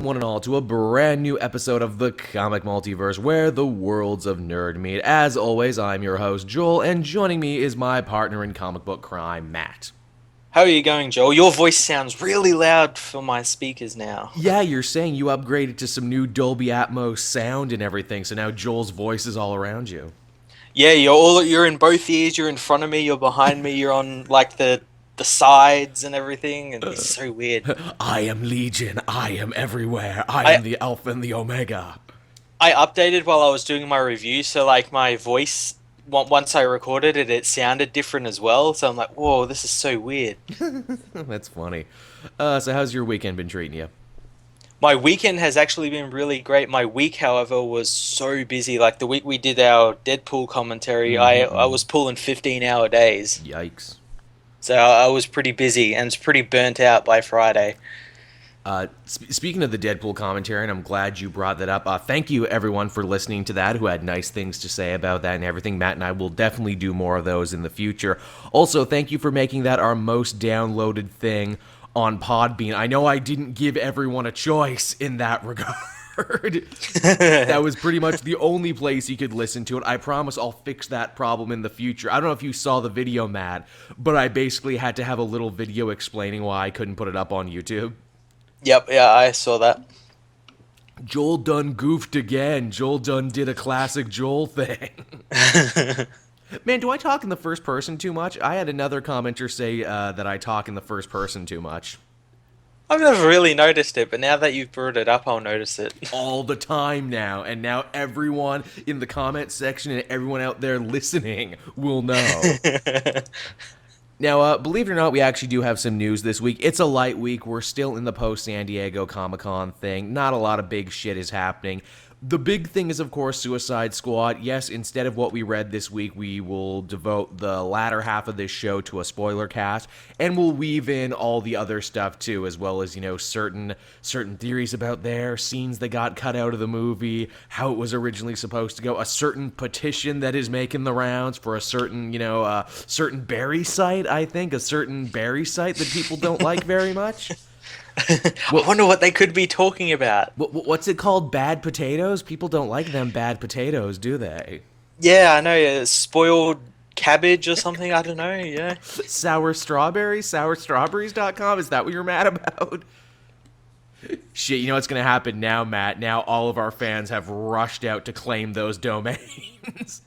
one and all, to a brand new episode of the Comic Multiverse, where the worlds of nerd meet. As always, I'm your host, Joel, and joining me is my partner in comic book crime, Matt. How are you going, Joel? Your voice sounds really loud for my speakers now. Yeah, you're saying you upgraded to some new Dolby Atmos sound and everything, so now Joel's voice is all around you. Yeah, you're in both ears, you're in front of me, you're behind me, you're on like the sides and everything, and it's so weird. I am Legion, I am everywhere, I I am the Alpha and the Omega. I updated while I was doing my review, so like my voice once I recorded it, it sounded different as well. So I'm like, whoa, this is so weird. That's funny. So how's your weekend been treating you? My weekend has actually been really great. My week, however, was so busy. Like the week we did our Deadpool commentary, I was pulling 15-hour days. Yikes. So I was pretty busy and was pretty burnt out by Friday. Speaking of the Deadpool commentary, and I'm glad you brought that up, thank you everyone for listening to that, who had nice things to say about that and everything. Matt and I will definitely do more of those in the future. Also, thank you for making that our most downloaded thing on Podbean. I know I didn't give everyone a choice in that regard. That was pretty much the only place you could listen to it. I promise I'll fix that problem in the future. I don't know if you saw the video, Matt, but I basically had to have a little video explaining why I couldn't put it up on YouTube. Yep, yeah, I saw that. Joel done goofed again. Joel done did a classic Joel thing. Man, do I talk in the first person too much? I had another commenter say that I talk in the first person too much. I've never really noticed it, but now that you've brought it up, I'll notice it. All the time now. And now everyone in the comment section and everyone out there listening will know. Now, believe it or not, we actually do have some news this week. It's a light week. We're still in the post-San Diego Comic-Con thing. Not a lot of big shit is happening. The big thing is, of course, Suicide Squad. Yes, instead of what we read this week, we will devote the latter half of this show to a spoiler cast, and we'll weave in all the other stuff, too, as well as, certain theories about there, scenes that got cut out of the movie, how it was originally supposed to go, a certain petition that is making the rounds for a certain, certain Barry site, I think, a certain Barry site that people don't like very much. I wonder what they could be talking about. What's it called? Bad potatoes? People don't like them bad potatoes, do they? Yeah, I know, spoiled cabbage or something, I don't know, yeah. Sour strawberries? Sourstrawberries.com? Is that what you're mad about? Shit, you know what's going to happen now, Matt? Now all of our fans have rushed out to claim those domains.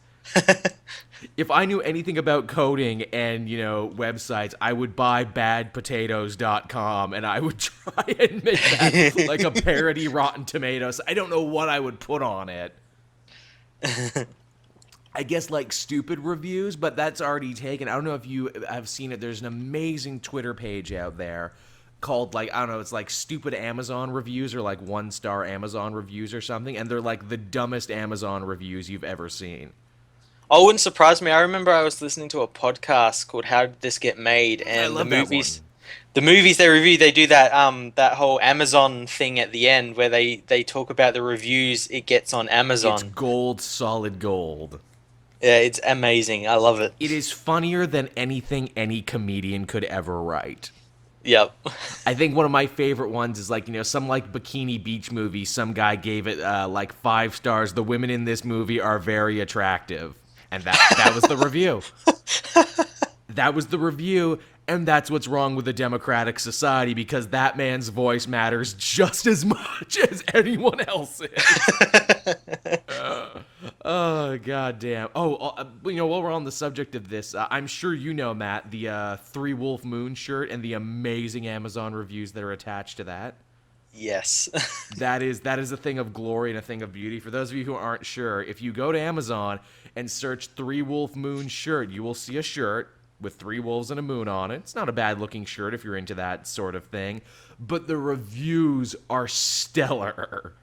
If I knew anything about coding and, websites, I would buy badpotatoes.com and I would try and make that like a parody Rotten Tomatoes. I don't know what I would put on it. I guess like stupid reviews, but that's already taken. I don't know if you have seen it. There's an amazing Twitter page out there called it's like stupid Amazon reviews or like 1-star Amazon reviews or something. And they're like the dumbest Amazon reviews you've ever seen. Oh, it wouldn't surprise me. I remember I was listening to a podcast called "How Did This Get Made," and I love the movies they review, they do that whole Amazon thing at the end where they talk about the reviews it gets on Amazon. It's gold, solid gold. Yeah, it's amazing. I love it. It is funnier than anything any comedian could ever write. Yep. I think one of my favorite ones is some Bikini Beach movie. Some guy gave it 5 stars. The women in this movie are very attractive. And that was the review. That was the review, and that's what's wrong with a democratic society, because that man's voice matters just as much as anyone else's. Oh, goddamn. While we're on the subject of this, I'm sure you know, Matt, the Three Wolf Moon shirt and the amazing Amazon reviews that are attached to that. Yes. That is a thing of glory and a thing of beauty. For those of you who aren't sure, if you go to Amazon and search Three Wolf Moon shirt, you will see a shirt with 3 wolves and a moon on it. It's not a bad looking shirt if you're into that sort of thing, but the reviews are stellar.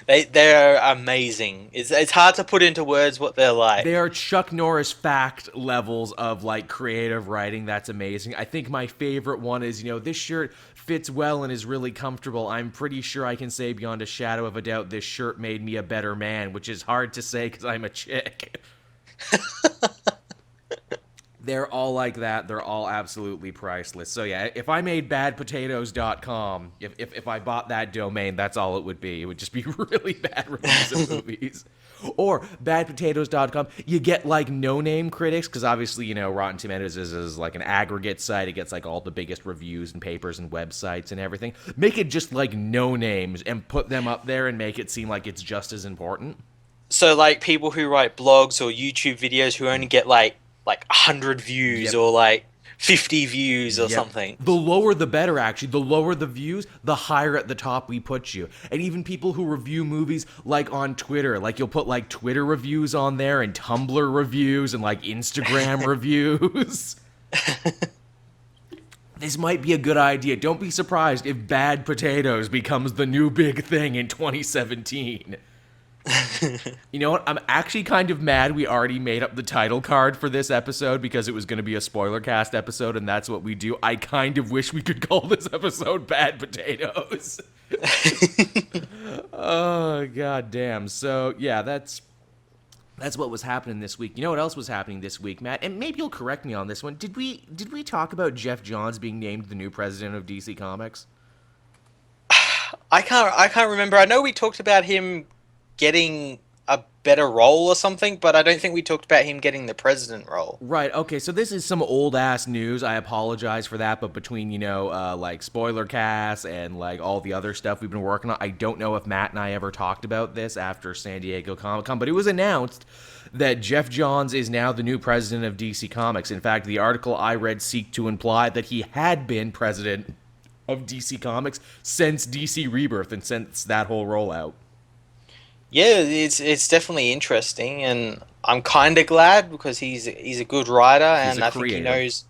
They're amazing. It's hard to put into words what they're like. They are Chuck Norris fact levels of creative writing. That's amazing. I think my favorite one is, this shirt fits well and is really comfortable. I'm pretty sure I can say beyond a shadow of a doubt this shirt made me a better man, which is hard to say because I'm a chick. They're all like that. They're all absolutely priceless. So yeah, if I made badpotatoes.com, if I bought that domain, that's all it would be. It would just be really bad reviews of movies. Or badpotatoes.com, you get like no-name critics, because obviously, you know, Rotten Tomatoes is like an aggregate site. It gets like all the biggest reviews and papers and websites and everything. Make it just like no names and put them up there and make it seem like it's just as important. So like people who write blogs or YouTube videos who only get like 100 views Yep. or like 50 views or Yep. something. The lower the better, actually. The lower the views, the higher at the top we put you. And even people who review movies like on Twitter, like you'll put like Twitter reviews on there and Tumblr reviews and like Instagram reviews. This might be a good idea. Don't be surprised if Bad Potatoes becomes the new big thing in 2017. You know what? I'm actually kind of mad we already made up the title card for this episode because it was going to be a Spoilercast episode, and that's what we do. I kind of wish we could call this episode Bad Potatoes. Oh, god damn. So, yeah, that's what was happening this week. You know what else was happening this week, Matt? And maybe you'll correct me on this one. Did we talk about Geoff Johns being named the new president of DC Comics? I can't remember. I know we talked about him getting a better role or something, but I don't think we talked about him getting the president role. Right, okay, so this is some old-ass news. I apologize for that, but between, you know, like, Spoilercast and, like, all the other stuff we've been working on, I don't know if Matt and I ever talked about this after San Diego Comic-Con, but it was announced that Geoff Johns is now the new president of DC Comics. In fact, the article I read seeked to imply that he had been president of DC Comics since DC Rebirth and since that whole rollout. Yeah, it's definitely interesting, and I'm kind of glad because he's a good writer, and I think he knows.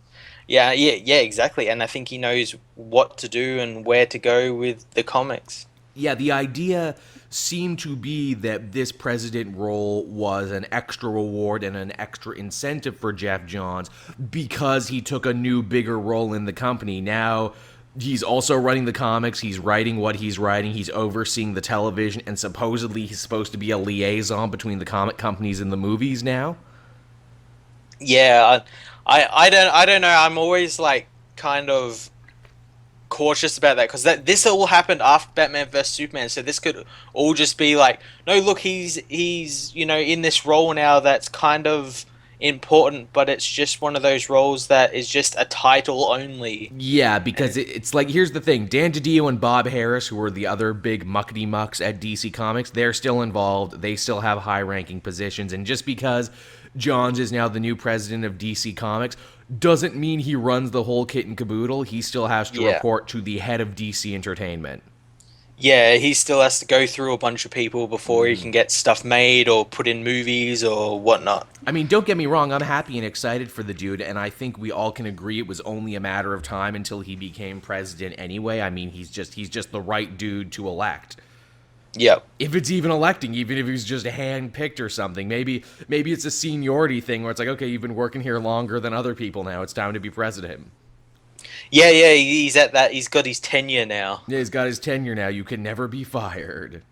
Yeah, exactly, and I think he knows what to do and where to go with the comics. Yeah, the idea seemed to be that this president role was an extra reward and an extra incentive for Geoff Johns because he took a new, bigger role in the company. Now, he's also running the comics, he's writing what he's writing, he's overseeing the television, and supposedly he's supposed to be a liaison between the comic companies and the movies now. Yeah, I don't know. I'm always like kind of cautious about that because this all happened after Batman vs Superman, so this could all just be like, no, look, he's you know in this role now that's kind of important, but it's just one of those roles that is just a title only. Yeah, because it's like, here's the thing. Dan DiDio and Bob Harris, who were the other big muckety-mucks at DC Comics, they're still involved. They still have high-ranking positions. And just because Johns is now the new president of DC Comics doesn't mean he runs the whole kit and caboodle. He still has to report to the head of DC Entertainment. Yeah, he still has to go through a bunch of people before he can get stuff made or put in movies or whatnot. I mean, don't get me wrong, I'm happy and excited for the dude, and I think we all can agree it was only a matter of time until he became president anyway. I mean, he's just the right dude to elect. Yep. If it's even electing, even if he's just hand-picked or something. Maybe it's a seniority thing where it's like, okay, you've been working here longer than other people now, it's time to be president. Yeah, he's at that. He's got his tenure now. Yeah, he's got his tenure now. You can never be fired.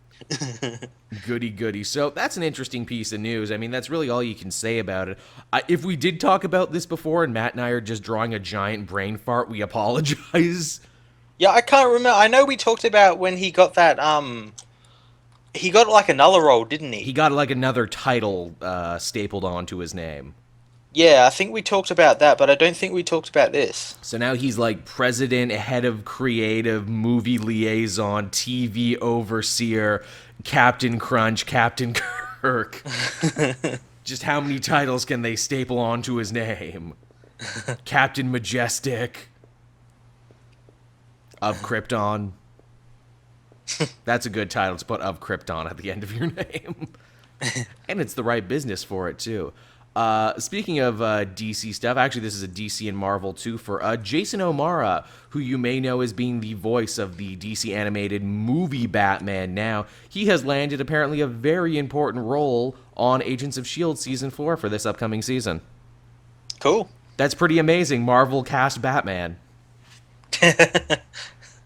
Goody. So that's an interesting piece of news. I mean, that's really all you can say about it. If we did talk about this before and Matt and I are just drawing a giant brain fart, we apologize. Yeah, I can't remember. I know we talked about when he got that, he got like another role, didn't he? He got like another title stapled onto his name. Yeah, I think we talked about that, but I don't think we talked about this. So now he's like president, head of creative, movie liaison, TV overseer, Captain Crunch, Captain Kirk. Just how many titles can they staple onto his name? Captain Majestic. Of Krypton. That's a good title to put Of Krypton at the end of your name. And it's the right business for it, too. Speaking of DC stuff, actually this is a DC and Marvel too, for Jason O'Mara, who you may know as being the voice of the DC animated movie Batman now. He has landed apparently a very important role on Agents of S.H.I.E.L.D. Season 4 for this upcoming season. Cool. That's pretty amazing. Marvel cast Batman.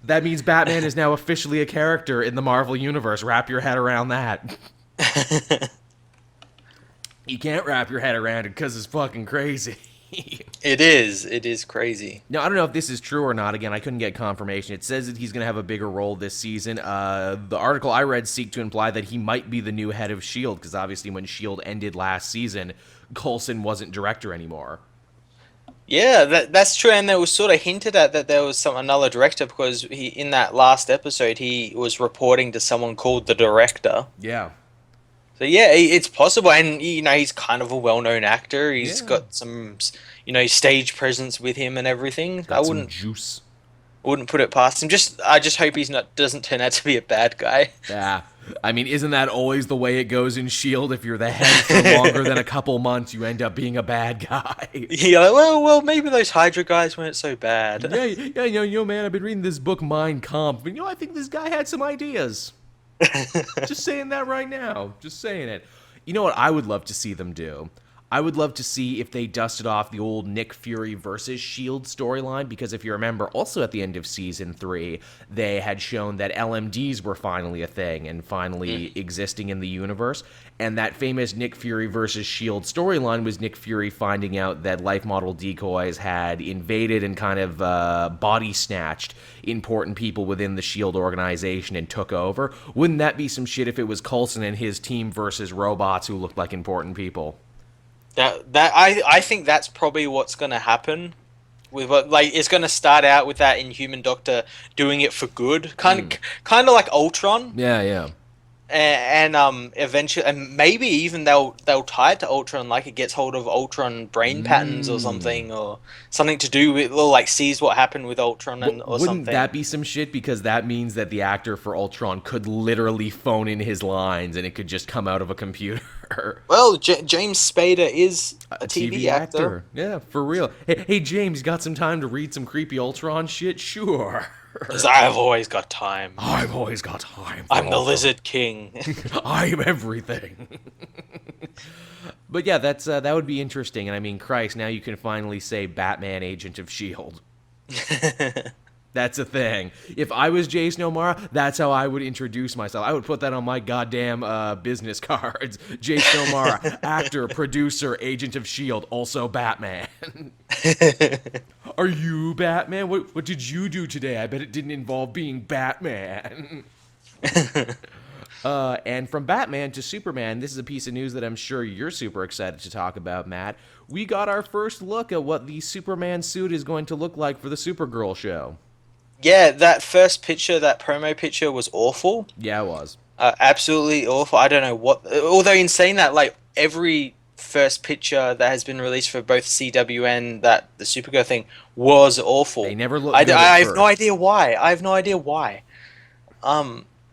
That means Batman is now officially a character in the Marvel Universe. Wrap your head around that. You can't wrap your head around it because it's fucking crazy. It is. It is crazy. Now, I don't know if this is true or not. Again, I couldn't get confirmation. It says that he's going to have a bigger role this season. The article I read seek to imply that he might be the new head of S.H.I.E.L.D., because obviously when S.H.I.E.L.D. ended last season, Coulson wasn't director anymore. Yeah, that's true, and there was sort of hinted at that there was another director because he in that last episode he was reporting to someone called the director. Yeah. So yeah, it's possible, and he's kind of a well-known actor. He's Yeah. got some stage presence with him and everything. Got some juice. Wouldn't put it past him. I just hope doesn't turn out to be a bad guy. Yeah. I mean, isn't that always the way it goes in S.H.I.E.L.D.? If you're the head for longer than a couple months, you end up being a bad guy. Yeah, well, maybe those Hydra guys weren't so bad. Yeah, man, I've been reading this book, Mein Kampf, and I think this guy had some ideas. Just saying that right now. Just saying it. You know what I would love to see them do? I would love to see if they dusted off the old Nick Fury versus S.H.I.E.L.D. storyline, because if you remember, also at the end of Season 3, they had shown that LMDs were finally a thing and finally existing in the universe, and that famous Nick Fury versus S.H.I.E.L.D. storyline was Nick Fury finding out that life model decoys had invaded and kind of body snatched important people within the S.H.I.E.L.D. organization and took over. Wouldn't that be some shit if it was Coulson and his team versus robots who looked like important people? I think that's probably what's going to happen. It's going to start out with that Inhuman Doctor doing it for good, kind of like Ultron. Yeah. And eventually, and maybe even they'll tie it to Ultron, like it gets hold of Ultron brain patterns or something to do with, or like sees what happened with Ultron or Wouldn't something. Wouldn't that be some shit? Because that means that the actor for Ultron could literally phone in his lines and it could just come out of a computer. Well, James Spader is a TV actor. Yeah, for real. Hey, James, got some time to read some creepy Ultron shit? Sure. 'Cause I've always got time. I've always got time. I'm the Lizard King. I'm everything. But yeah, that would be interesting. And I mean, Christ, now you can finally say Batman, Agent of S.H.I.E.L.D. That's a thing. If I was Jason O'Mara, that's how I would introduce myself. I would put that on my goddamn business cards. Jason O'Mara, actor, producer, Agent of S.H.I.E.L.D., also Batman. Are you Batman? What did you do today? I bet it didn't involve being Batman. And from Batman to Superman, this is a piece of news that I'm sure you're super excited to talk about, Matt. We got our first look at what the Superman suit is going to look like for the Supergirl show. Yeah, that first picture, that promo picture was awful. Yeah, it was. Absolutely awful. I don't know what... Although in saying that, like, every first picture that has been released for both CW and the Supergirl thing was awful. They never looked I good at have first. no idea why.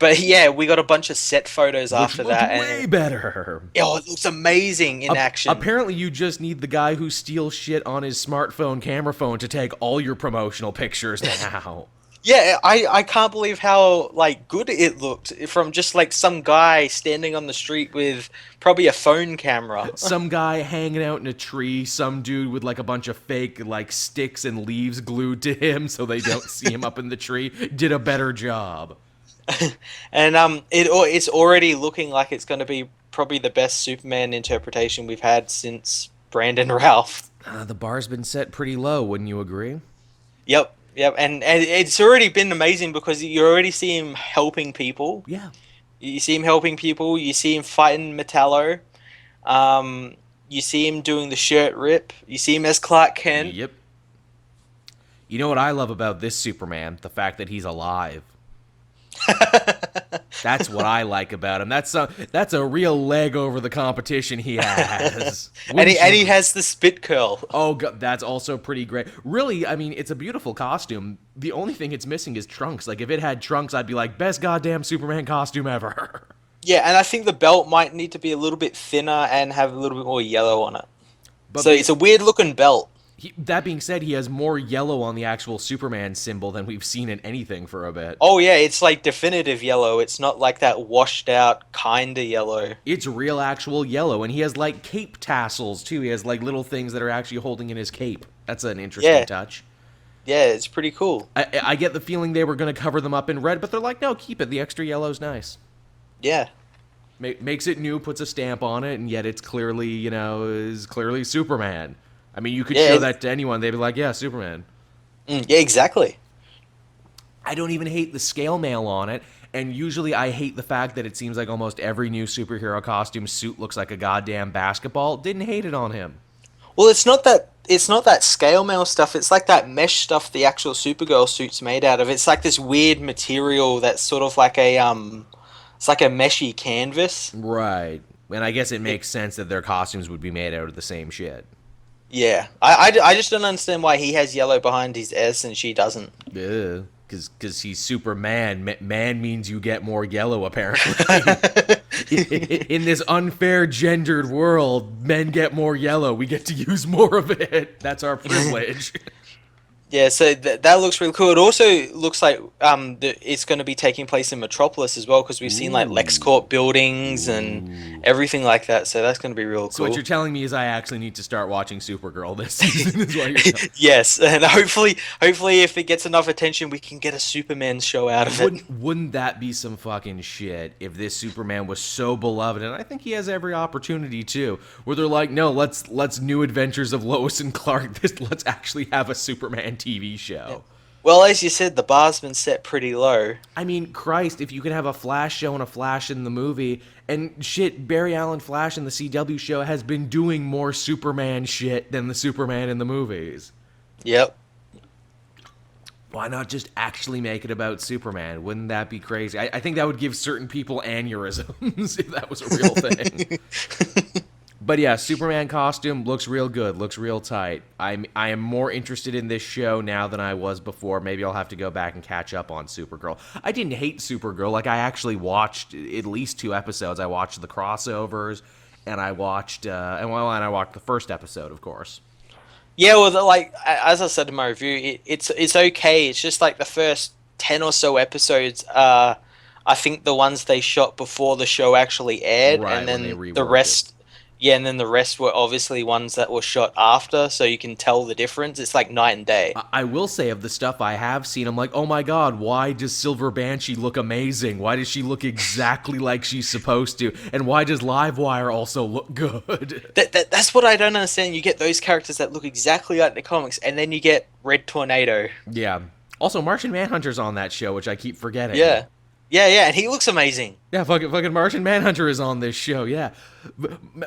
But yeah, we got a bunch of set photos after that. Way better. Oh, it looks amazing in action. Apparently, you just need the guy who steals shit on his smartphone camera phone to take all your promotional pictures now. Yeah, I can't believe how like good it looked from just like some guy standing on the street with probably a phone camera. Some guy hanging out in a tree, some dude with like a bunch of fake like sticks and leaves glued to him so they don't see him up in the tree did a better job. And it's already looking like it's going to be probably the best Superman interpretation we've had since Brandon Routh. The bar's been set pretty low, wouldn't you agree? Yep, and it's already been amazing because you already see him helping people. Yeah. You see him helping people. You see him fighting Metallo. You see him doing the shirt rip. You see him as Clark Kent. Yep. You know what I love about this Superman? The fact that he's alive. That's what I like about him. That's a real leg over the competition he has. and he has the spit curl. Oh, God, that's also pretty great. Really, I mean, it's a beautiful costume. The only thing it's missing is trunks. Like, if it had trunks, I'd be like, best goddamn Superman costume ever. Yeah, and I think the belt might need to be a little bit thinner and have a little bit more yellow on it. So it's a weird-looking belt. That being said, he has more yellow on the actual Superman symbol than we've seen in anything for a bit. Oh yeah, it's like definitive yellow. It's not like that washed out kinda yellow. It's real actual yellow, and he has like cape tassels too. He has like little things that are actually holding in his cape. That's an interesting touch. Yeah, it's pretty cool. I get the feeling they were going to cover them up in red, but they're like, no, keep it. The extra yellow's nice. Yeah. Makes it new, puts a stamp on it, and yet it's clearly, is clearly Superman. I mean, you could Yeah, show that to anyone, they'd be like, yeah, Superman. yeah, exactly. I don't even hate the scale mail on it, and usually I hate the fact that it seems like almost every new superhero costume suit looks like a goddamn basketball. Didn't hate it on him. Well, it's not that scale mail stuff. It's like that mesh stuff the actual Supergirl suit's made out of. It's like this weird material that's sort of like it's like a meshy canvas. Right. And I guess it makes sense that their costumes would be made out of the same shit. Yeah, I just don't understand why he has yellow behind his S and she doesn't. Yeah. Because he's Superman. Man means you get more yellow, apparently. In this unfair gendered world, men get more yellow. We get to use more of it. That's our privilege. Yeah, so that looks really cool. It also looks like it's going to be taking place in Metropolis as well because we've seen like LexCorp buildings and everything like that. So that's going to be real cool. So what you're telling me is I actually need to start watching Supergirl this season. Is what you're telling. Yes, and hopefully, if it gets enough attention, we can get a Superman show out of it. Wouldn't that be some fucking shit if this Superman was so beloved? And I think he has every opportunity to. Where they're like, no, let's New Adventures of Lois and Clark. Let's actually have a Superman TV show. Well, as you said, the bar's been set pretty low. I mean, Christ, if you could have a Flash show and a Flash in the movie, and shit, Barry Allen Flash in the CW show has been doing more Superman shit than the Superman in the movies. Yep. Why not just actually make it about Superman? Wouldn't that be crazy? I think that would give certain people aneurysms if that was a real thing. But yeah, Superman costume looks real good, looks real tight. I am more interested in this show now than I was before. Maybe I'll have to go back and catch up on Supergirl. I didn't hate Supergirl. Like, I actually watched at least 2 episodes. I watched the crossovers, and I watched and I watched the first episode, of course. Yeah, well, like as I said in my review, it's okay. It's just like the first 10 or so episodes. I think the ones they shot before the show actually aired, Right, and when then they the reworked rest. Yeah, and then the rest were obviously ones that were shot after, so you can tell the difference. It's like night and day. I will say, of the stuff I have seen, I'm like, oh my god, why does Silver Banshee look amazing? Why does she look exactly like she's supposed to? And why does Livewire also look good? That's what I don't understand. You get those characters that look exactly like the comics, and then you get Red Tornado. Yeah. Also, Martian Manhunter's on that show, which I keep forgetting. Yeah. Yeah, and he looks amazing. Yeah, fucking Martian Manhunter is on this show, yeah.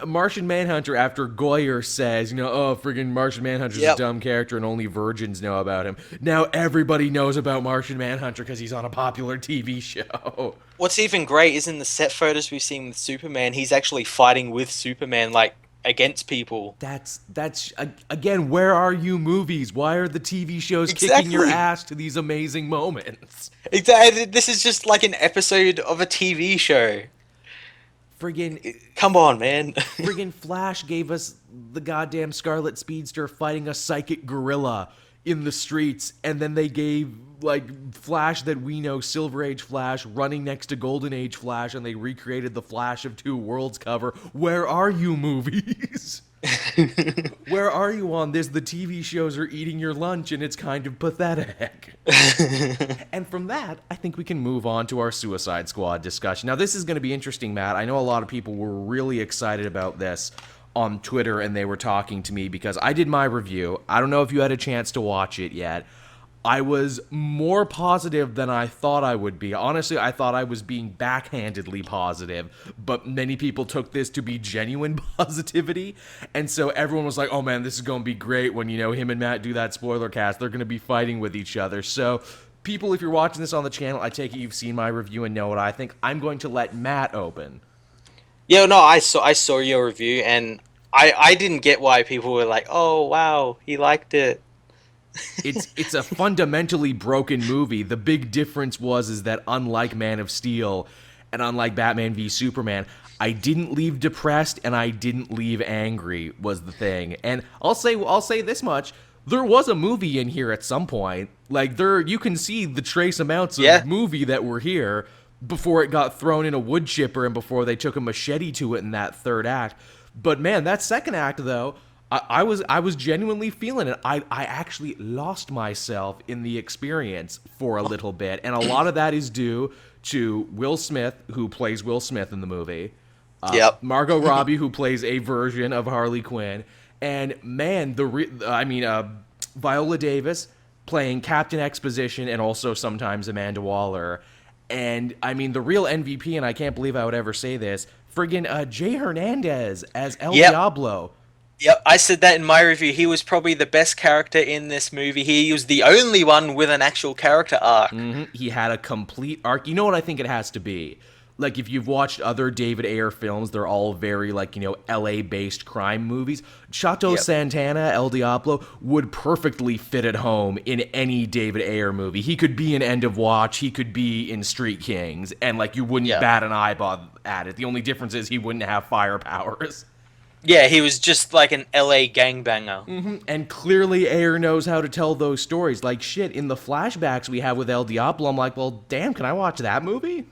Martian Manhunter, after Goyer says, oh, friggin' Martian Manhunter's a dumb character and only virgins know about him. Now everybody knows about Martian Manhunter because he's on a popular TV show. What's even great is in the set photos we've seen with Superman, he's actually fighting with Superman, like, against people. That's again, where are you movies? Why are the TV shows kicking your ass to these amazing moments? Exactly. This is just like an episode of a TV show. Friggin' come on, man. Friggin' Flash gave us the goddamn Scarlet Speedster fighting a psychic gorilla in the streets, and then they gave, like, Flash that we know, Silver Age Flash, running next to Golden Age Flash, and they recreated the Flash of Two Worlds cover. Where are you, movies? Where are you on this? The TV shows are eating your lunch, and it's kind of pathetic. And from that, I think we can move on to our Suicide Squad discussion. Now, this is going to be interesting, Matt. I know a lot of people were really excited about this on Twitter, and they were talking to me because I did my review. I don't know if you had a chance to watch it yet. I was more positive than I thought I would be. Honestly, I thought I was being backhandedly positive, but many people took this to be genuine positivity, and so everyone was like, oh man, this is going to be great when, him and Matt do that spoiler cast. They're going to be fighting with each other. So, people, if you're watching this on the channel, I take it you've seen my review and know what I think. I'm going to let Matt open. Yeah, no, I saw your review, and I didn't get why people were like, oh, wow, he liked it. It's a fundamentally broken movie. The big difference is that unlike Man of Steel and unlike Batman v Superman, I didn't leave depressed and I didn't leave angry was the thing. And I'll say this much. There was a movie in here at some point. Like, you can see the trace amounts of movie that were here before it got thrown in a wood chipper and before they took a machete to it in that third act. But man, that second act though, I was genuinely feeling it. I actually lost myself in the experience for a little bit, and a lot of that is due to Will Smith, who plays Will Smith in the movie. Margot Robbie, who plays a version of Harley Quinn, And man, Viola Davis playing Captain Exposition and also sometimes Amanda Waller. And I mean, the real MVP, and I can't believe I would ever say this, friggin' Jay Hernandez as El Yep. Diablo. Yep, I said that in my review. He was probably the best character in this movie. He was the only one with an actual character arc. He had a complete arc. You know what I think it has to be? Like, if you've watched other David Ayer films, they're all very, like, LA-based crime movies. Chateau Yep. Santana, El Diablo, would perfectly fit at home in any David Ayer movie. He could be in End of Watch, he could be in Street Kings, and, like, you wouldn't Yeah. bat an eyeball at it. The only difference is he wouldn't have fire powers. Yeah, he was just like an LA gangbanger. And clearly Ayer knows how to tell those stories. Like, shit, in the flashbacks we have with El Diablo, I'm like, well, damn, can I watch that movie?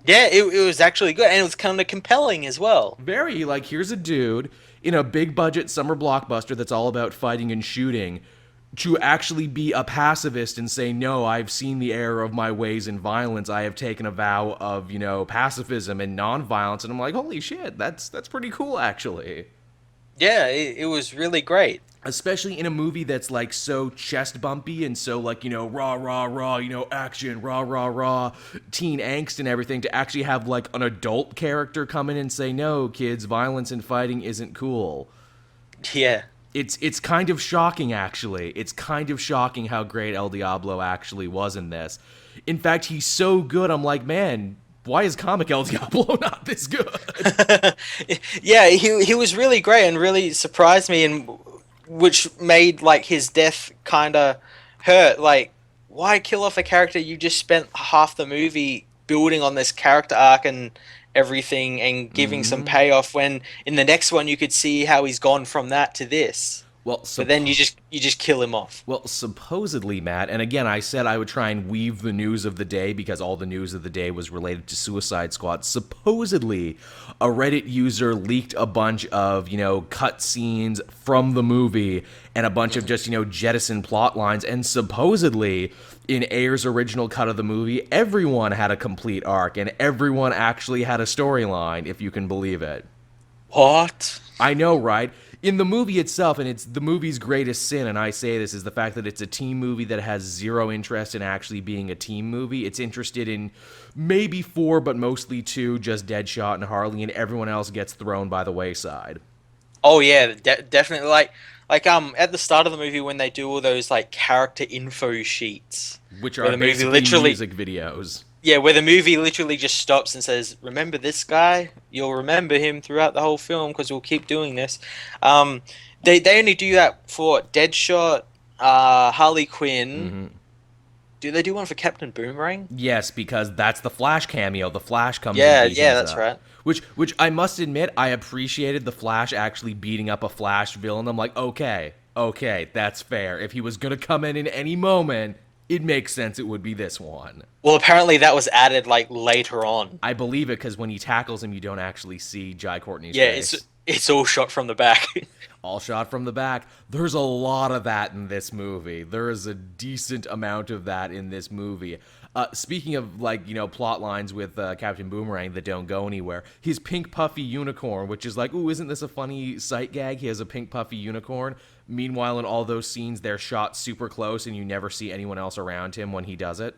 Yeah, it was actually good, and it was kind of compelling as well. Very, like, here's a dude in a big budget summer blockbuster that's all about fighting and shooting to actually be a pacifist and say, no, I've seen the error of my ways in violence. I have taken a vow of, pacifism and nonviolence. And I'm like, holy shit, that's pretty cool, actually. Yeah, it was really great. Especially in a movie that's, like, so chest bumpy and so, like, rah, rah, rah, action, rah, rah, rah, teen angst and everything, to actually have, like, an adult character come in and say, no, kids, violence and fighting isn't cool. Yeah. It's kind of shocking, actually. It's kind of shocking how great El Diablo actually was in this. In fact, he's so good, I'm like, man, why is comic El Diablo not this good? Yeah, he was really great and really surprised me, and which made like his death kind of hurt. Like, why kill off a character you just spent half the movie building on this character arc and everything and giving some payoff, when in the next one you could see how he's gone from that to this. Well, But then you just kill him off. Well, supposedly, Matt, and again, I said I would try and weave the news of the day because all the news of the day was related to Suicide Squad. Supposedly, a Reddit user leaked a bunch of, cut scenes from the movie and a bunch of just, jettison plot lines. And supposedly, in Ayer's original cut of the movie, everyone had a complete arc and everyone actually had a storyline, if you can believe it. What? I know, right? In the movie itself, and it's the movie's greatest sin, and I say this, is the fact that it's a team movie that has zero interest in actually being a team movie. It's interested in maybe 4, but mostly 2, just Deadshot and Harley, and everyone else gets thrown by the wayside. Oh yeah, definitely. Like at the start of the movie when they do all those like character info sheets, Which where are the movie basically literally- music videos. yeah, where the movie literally just stops and says, "Remember this guy? You'll remember him throughout the whole film because we'll keep doing this." They only do that for Deadshot, Harley Quinn. Do they do one for Captain Boomerang? Yes, because that's the Flash cameo. The Flash comes Yeah, and beats yeah, him that's up. right. Which I must admit, I appreciated the Flash actually beating up a Flash villain. I'm like, okay, that's fair. If he was gonna come in any moment, it makes sense it would be this one. Well, apparently that was added like later on. I believe it because when he tackles him, you don't actually see Jai Courtney's Yeah, face. it's all shot from the back. All shot from the back. There's a lot of that in this movie. There is a decent amount of that in this movie. Speaking of, like, plot lines with Captain Boomerang that don't go anywhere, his pink puffy unicorn, which is like, ooh, isn't this a funny sight gag? He has a pink puffy unicorn. Meanwhile, in all those scenes, they're shot super close and you never see anyone else around him when he does it.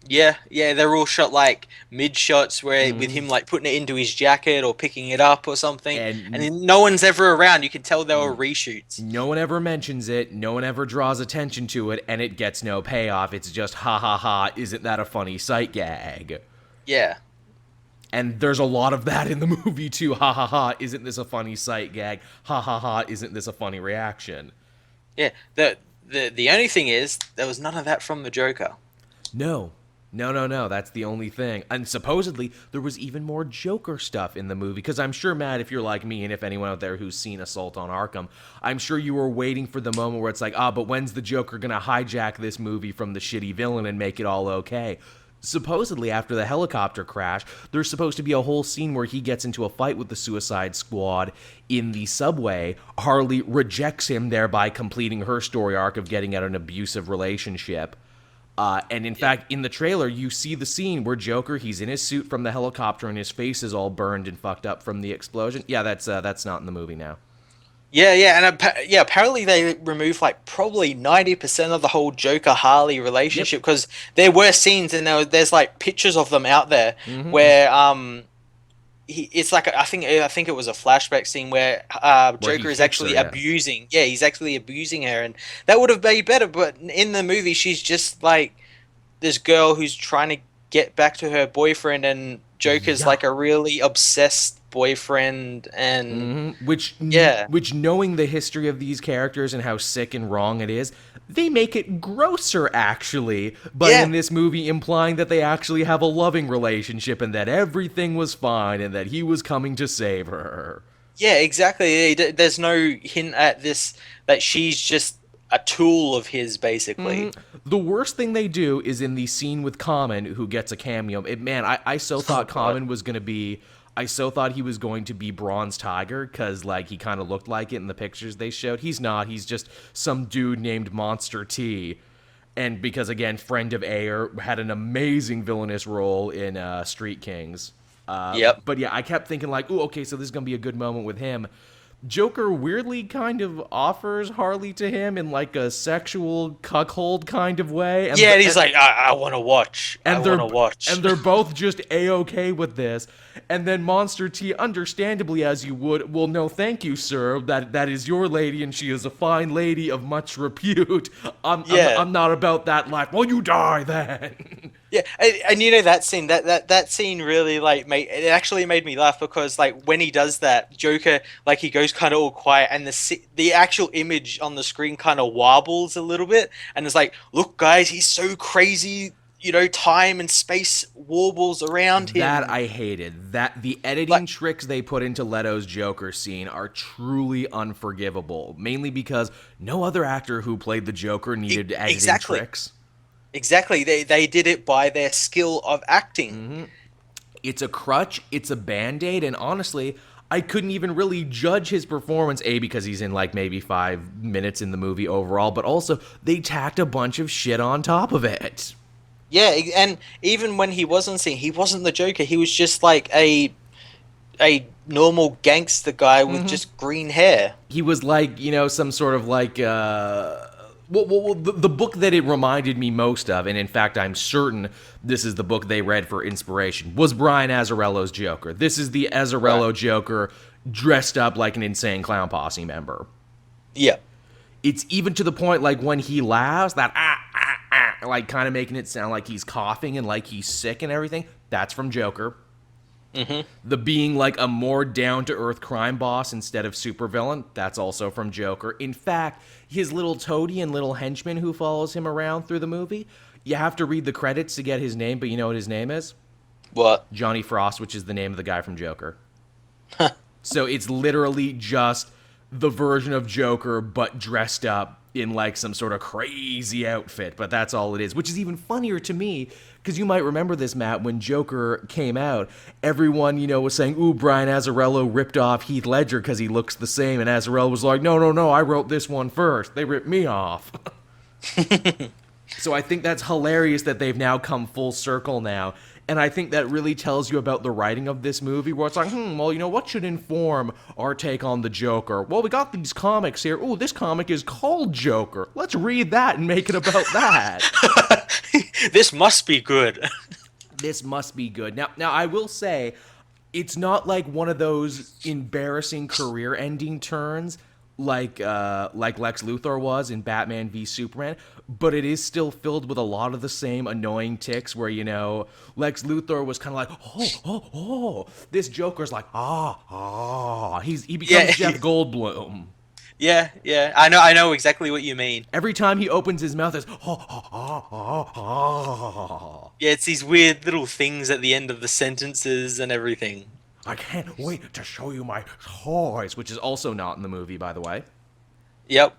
Yeah, they're all shot like mid shots where with him like putting it into his jacket or picking it up or something, and then no one's ever around. You can tell they were reshoots. No one ever mentions it, no one ever draws attention to it, and it gets no payoff. It's just, ha ha ha, isn't that a funny sight gag? Yeah. And there's a lot of that in the movie too. Ha ha ha, isn't this a funny sight gag? Ha ha ha, isn't this a funny reaction? Yeah. The only thing is there was none of that from the Joker. No, that's the only thing. And supposedly, there was even more Joker stuff in the movie, because I'm sure, Matt, if you're like me, and if anyone out there who's seen Assault on Arkham, I'm sure you were waiting for the moment where it's like, but when's the Joker gonna hijack this movie from the shitty villain and make it all okay? Supposedly, after the helicopter crash, there's supposed to be a whole scene where he gets into a fight with the Suicide Squad in the subway. Harley rejects him, thereby completing her story arc of getting out an abusive relationship. And in fact, in the trailer, you see the scene where Joker, he's in his suit from the helicopter and his face is all burned and fucked up from the explosion. Yeah, that's not in the movie now. Yeah, and apparently they removed like probably 90% of the whole Joker Harley Yep. relationship because there were scenes and there's like pictures of them out there Hmm. where it's like I think it was a flashback scene where Where he Joker is hits her, actually yeah. abusing. Yeah, he's actually abusing her, and that would have made better. But in the movie, she's just like this girl who's trying to get back to her boyfriend, and Joker's Yeah. like a really obsessed boyfriend, and Which, yeah, which, knowing the history of these characters and how sick and wrong it is, they make it grosser actually by yeah. in this movie implying that they actually have a loving relationship and that everything was fine and that he was coming to save her. Yeah, exactly. There's no hint at this that she's just a tool of his, basically. The worst thing they do is in the scene with Common, who gets a cameo. Man, I so Oh thought God. Common was gonna be. I so thought he was going to be Bronze Tiger because like he kind of looked like it in the pictures they showed. He's not. He's just some dude named Monster T. And because again, friend of Ayer had an amazing villainous role in Street Kings. Yep. But yeah, I kept thinking like, ooh, okay, so this is gonna be a good moment with him. Joker weirdly kind of offers Harley to him in like a sexual cuckold kind of way, Yeah, and he's like, I want to watch. I and want they're to watch. and they're both just a-okay with this. And then Monster T, understandably as you would, well, no, thank you, sir. That is your lady, and she is a fine lady of much repute. Yeah. I'm not about that life. Well, you die then. Yeah, and you know that scene, that scene really like made it actually made me laugh because like when he does that, Joker like he goes kind of all quiet and the actual image on the screen kind of wobbles a little bit and it's like, look guys, he's so crazy, time and space warbles around That him. I hated. That the editing Like, tricks they put into Leto's Joker scene are truly unforgivable. Mainly because no other actor who played the Joker needed editing exactly. tricks. Exactly. They did it by their skill of acting. It's a crutch, it's a band-aid, and honestly, I couldn't even really judge his performance, A, because he's in like maybe 5 minutes in the movie overall, but also they tacked a bunch of shit on top of it. Yeah, and even when he wasn't seen, he wasn't the Joker. He was just like a normal gangster guy with just green hair. He was like, some sort of like, the book that it reminded me most of, and in fact, I'm certain this is the book they read for inspiration, was Brian Azzarello's Joker. This is the Right. Azzarello Joker dressed up like an insane clown posse member. Yeah. It's even to the point like when he laughs, that like kind of making it sound like he's coughing and like he's sick and everything. That's from Joker. The being like a more down to earth crime boss instead of supervillain, that's also from Joker. In fact, his little toady and little henchman who follows him around through the movie, you have to read the credits to get his name, but you know what his name is? What? Johnny Frost, which is the name of the guy from Joker. So it's literally just the version of Joker, but dressed up in like some sort of crazy outfit. But that's all it is, which is even funnier to me because you might remember this, Matt, when Joker came out, everyone, was saying, ooh, Brian Azzarello ripped off Heath Ledger because he looks the same. And Azzarello was like, no, no, no, I wrote this one first. They ripped me off. So I think that's hilarious that they've now come full circle now. And I think that really tells you about the writing of this movie, where it's like, well, what should inform our take on the Joker? Well, we got these comics here. Ooh, this comic is called Joker. Let's read that and make it about that. This must be good. This must be good. Now I will say, it's not like one of those embarrassing career-ending turns like Lex Luthor was in Batman v Superman, but it is still filled with a lot of the same annoying ticks where Lex Luthor was kind of like oh, this Joker's like he becomes Yeah. Jeff Goldblum. Yeah. I know exactly what you mean. Every time he opens his mouth, it's Yeah, it's these weird little things at the end of the sentences and everything. I can't wait to show you my toys, which is also not in the movie, by the way. Yep.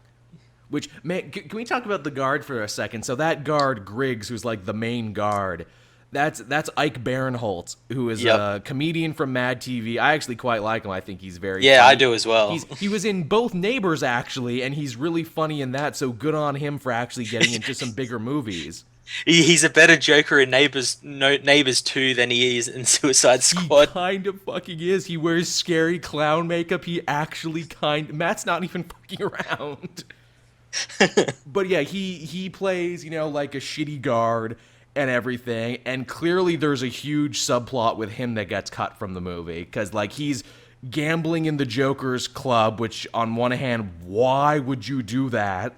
Which, man, can we talk about the guard for a second? So that guard, Griggs, who's like the main guard, that's Ike Barinholtz, who is Yep. a comedian from Mad TV. I actually quite like him. I think he's very Yeah, I funny. do as well. He was in both Neighbors, actually, and he's really funny in that, so good on him for actually getting into some bigger movies. He's a better Joker in Neighbors 2 than he is in Suicide He Squad. kind of fucking is. He wears scary clown makeup. He actually Matt's not even fucking around. But yeah, he plays, like a shitty guard and everything. And clearly there's a huge subplot with him that gets cut from the movie. Because, like, he's gambling in the Joker's club, which, on one hand, why would you do that?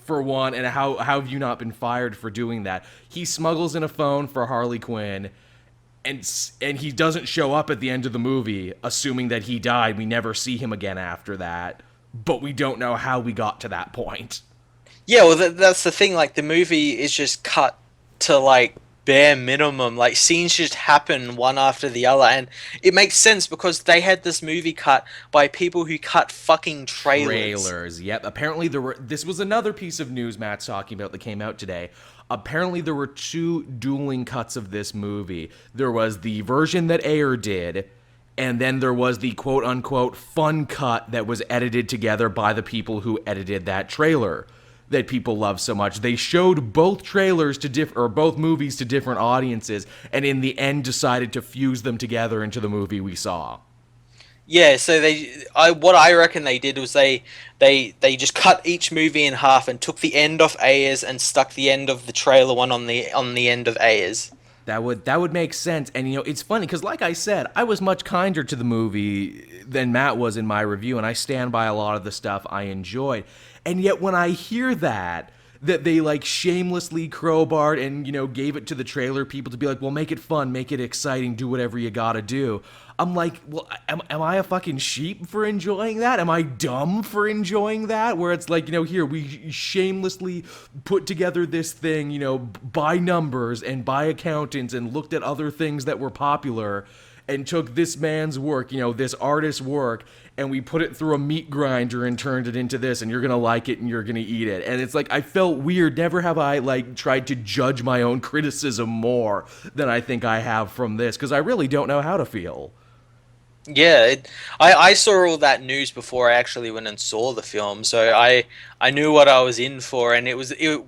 For one, and how have you not been fired for doing that? He smuggles in a phone for Harley Quinn, and he doesn't show up at the end of the movie, assuming that he died. We never see him again after that, but we don't know how we got to that point. Yeah, well, that's the thing. Like, the movie is just cut to, like, bare minimum. Like, scenes just happen one after the other, and it makes sense because they had this movie cut by people who cut fucking trailers. Yep. Apparently this was another piece of news Matt's talking about that came out today. Apparently there were two dueling cuts of this movie. There was the version that Ayer did, and then there was the quote-unquote fun cut that was edited together by the people who edited that trailer that people love so much. They showed both trailers to both movies to different audiences, and in the end decided to fuse them together into the movie we saw. Yeah, so what I reckon they did was they just cut each movie in half and took the end off Ayers and stuck the end of the trailer one on the end of Ayers. That would make sense. And, it's funny because, like I said, I was much kinder to the movie than Matt was in my review, and I stand by a lot of the stuff I enjoyed. And yet when I hear that they, like, shamelessly crowbarred and, gave it to the trailer people to be like, well, make it fun, make it exciting, do whatever you gotta do. I'm like, well, am I a fucking sheep for enjoying that? Am I dumb for enjoying that? Where it's like, here, we shamelessly put together this thing, by numbers and by accountants, and looked at other things that were popular and took this man's work, this artist's work, and we put it through a meat grinder and turned it into this, and you're gonna like it and you're gonna eat it. And it's like, I felt weird. Never have I, like, tried to judge my own criticism more than I think I have from this, because I really don't know how to feel. Yeah, I saw all that news before I actually went and saw the film, so I knew what I was in for, and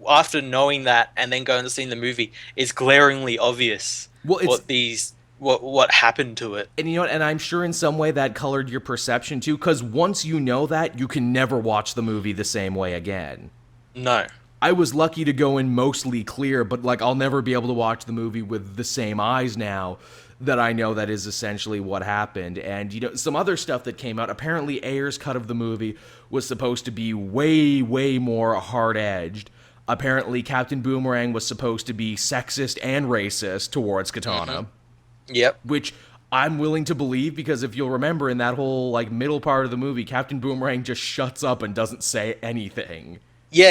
after knowing that and then going to see the movie, it's glaringly obvious Well, what happened to it. And and I'm sure in some way that colored your perception too, because once you know that, you can never watch the movie the same way again. No. I was lucky to go in mostly clear, but, like, I'll never be able to watch the movie with the same eyes now that I know that is essentially what happened. And, some other stuff that came out, apparently Ayer's cut of the movie was supposed to be way, way more hard-edged. Apparently Captain Boomerang was supposed to be sexist and racist towards Katana. Mm-hmm. Yep. Which I'm willing to believe, because if you'll remember in that whole, like, middle part of the movie, Captain Boomerang just shuts up and doesn't say anything. Yeah,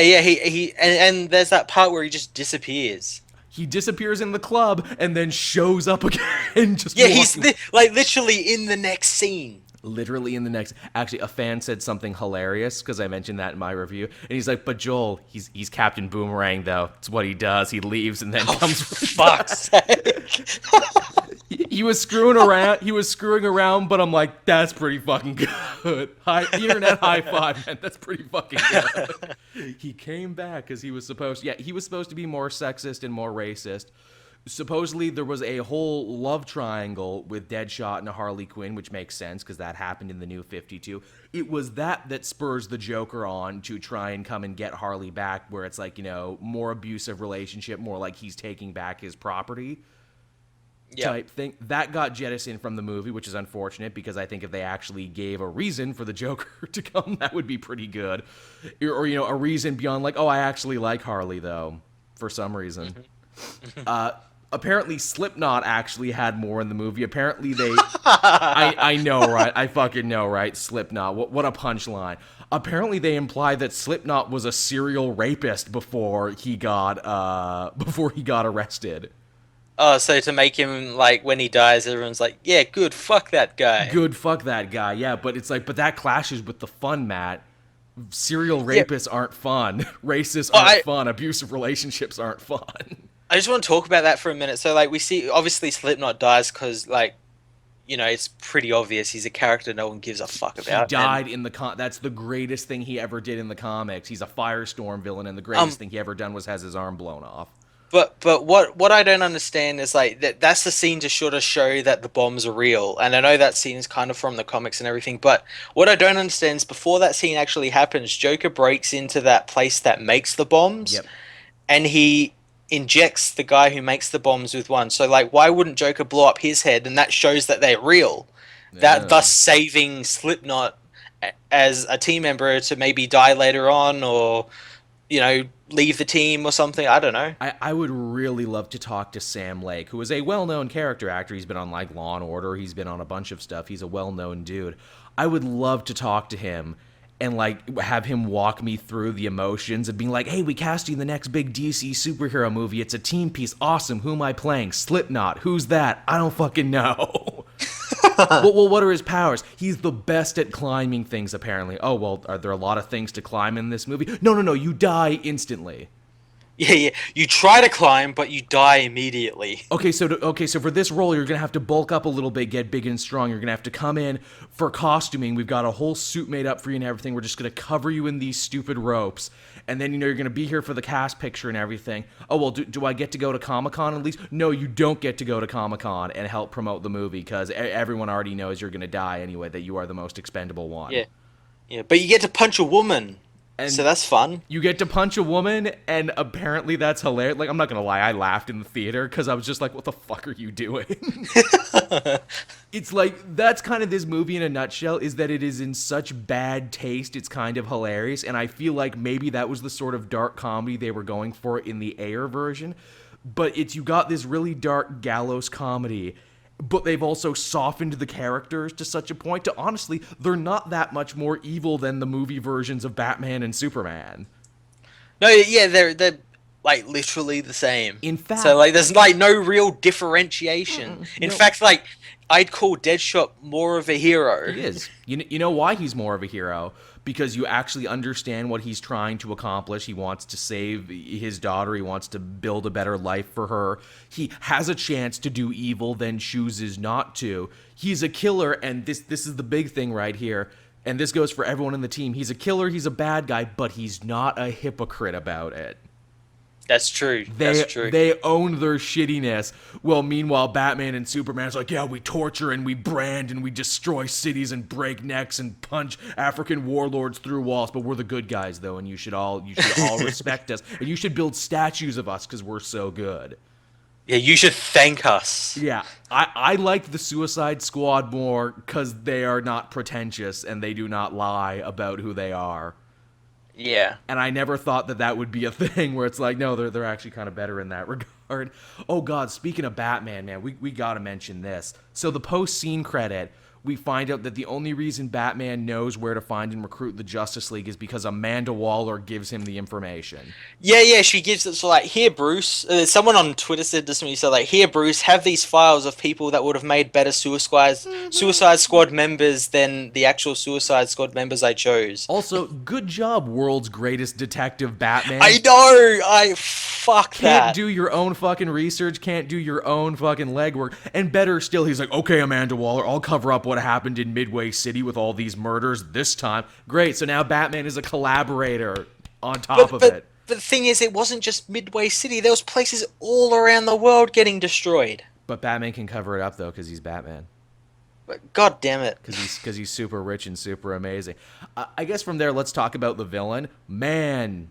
and there's that part where he just disappears. He disappears in the club and then shows up again. Yeah, he's literally in the next scene. Literally in the next. Actually, a fan said something hilarious because I mentioned that in my review, and he's like, "But Joel, he's Captain Boomerang though. It's what he does. He leaves and then comes." Fuck's sake. He was screwing around. He was screwing around, but I'm like, that's pretty fucking good. Internet high five, man. That's pretty fucking good. He came back because he was supposed. Yeah, he was supposed to be more sexist and more racist. Supposedly there was a whole love triangle with Deadshot and Harley Quinn, which makes sense because that happened in the New 52. It was that spurs the Joker on to try and come and get Harley back, where it's like, more abusive relationship, more like he's taking back his property. Type thing. That got jettisoned from the movie, which is unfortunate, because I think if they actually gave a reason for the Joker to come, that would be pretty good. Or a reason beyond, like, oh, I actually like Harley, though, for some reason. Apparently Slipknot actually had more in the movie. Apparently they... I know, right? I fucking know, right? Slipknot. What a punchline. Apparently they implied that Slipknot was a serial rapist before he got arrested. Oh, so to make him, like, when he dies, everyone's like, yeah, good, fuck that guy. Good, fuck that guy, yeah. But it's like, but that clashes with the fun, Matt. Serial rapists aren't fun. Racists aren't fun. Abusive relationships aren't fun. I just want to talk about that for a minute. So, like, we see, obviously Slipknot dies because, like, you know, it's pretty obvious he's a character no one gives a fuck He about. And died in the that's the greatest thing he ever did in the comics. He's a Firestorm villain, and the um, greatest thing he ever done was has his arm blown off. but what I don't understand is like that's the scene to sort of show that the bombs are real. And I know that scene is kind of from the comics and everything, but what I don't understand is before that scene actually happens, Joker breaks into that place that makes the bombs, Yep. and he injects the guy who makes the bombs with one. So like, why wouldn't Joker blow up his head? And that shows that they're real. That Yeah. thus saving Slipknot as a team member to maybe die later on, or you know, leave the team or something. I don't know. I would really love to talk to Sam Lake, who is a well-known character actor. He's been on like Law and Order. He's been on a bunch of stuff. He's a well-known dude. I would love to talk to him and like have him walk me through the emotions of being like, "Hey, we cast you in the next big DC superhero movie. It's a team piece. Awesome. Who am I playing? Slipknot. Who's that? I don't fucking know." Well, what are his powers? He's the best at climbing things, apparently. Oh, well, are there a lot of things to climb in this movie? No, no, no. You die instantly. Yeah, yeah. You try to climb, but you die immediately. Okay, so for this role, you're gonna have to bulk up a little bit, get big and strong. You're gonna have to come in for costuming. We've got a whole suit made up for you and everything. We're just gonna cover you in these stupid ropes, and then you're gonna be here for the cast picture and everything. Oh well, do I get to go to Comic-Con at least? No, you don't get to go to Comic-Con and help promote the movie because everyone already knows you're gonna die anyway. That you are the most expendable one. Yeah, yeah. But you get to punch a woman, And so that's fun. you get to punch a woman, and apparently that's hilarious. Like, I'm not gonna lie, I laughed in the theater because I was just like, "What the fuck are you doing?" It's like that's kind of this movie in a nutshell. Is that it is in such bad taste, it's kind of hilarious, and I feel like maybe that was the sort of dark comedy they were going for in the Ayer version. But it's you got this really dark gallows comedy. But they've also softened the characters to such a point to honestly, they're not that much more evil than the movie versions of Batman and Superman. No, yeah, they're like literally the same. In fact, So like, there's like no real differentiation. In no. fact, like I'd call Deadshot more of a hero. He is. You know why he's more of a hero? Because you actually understand what he's trying to accomplish. He wants to save his daughter. He wants to build a better life for her. He has a chance to do evil, then chooses not to. He's a killer, and this is the big thing right here. And this goes for everyone in the team. He's a killer, he's a bad guy, but he's not a hypocrite about it. That's true. That's true. They own their shittiness. Well, meanwhile, Batman and Superman's like, yeah, we torture and we brand and we destroy cities and break necks and punch African warlords through walls. But we're the good guys, though, and you should all respect us, and you should build statues of us because we're so good. Yeah, you should thank us. Yeah, I liked the Suicide Squad more because they are not pretentious and they do not lie about who they are. Yeah. And I never thought that would be a thing where it's like, no, they're actually kind of better in that regard. Oh, God, speaking of Batman, man, we got to mention this. So the post-scene credit, we find out that the only reason Batman knows where to find and recruit the Justice League is because Amanda Waller gives him the information. Yeah, yeah, she gives it, so like, here, Bruce, someone on Twitter said this to me, so like, here, Bruce, have these files of people that would have made better Suicide Squad members than the actual Suicide Squad members I chose. Also, good job, world's greatest detective Batman. I know, fuck Can't that. do your own fucking research, can't do your own fucking legwork. And better still, he's like, okay, Amanda Waller, I'll cover up what happened in Midway City with all these murders this time. Great, so now Batman is a collaborator on top of it. But the thing is, it wasn't just Midway City, there was places all around the world getting destroyed. But Batman can cover it up, though, because he's Batman. But god damn it. Because he's super rich and super amazing. I guess from there, let's talk about the villain. Man.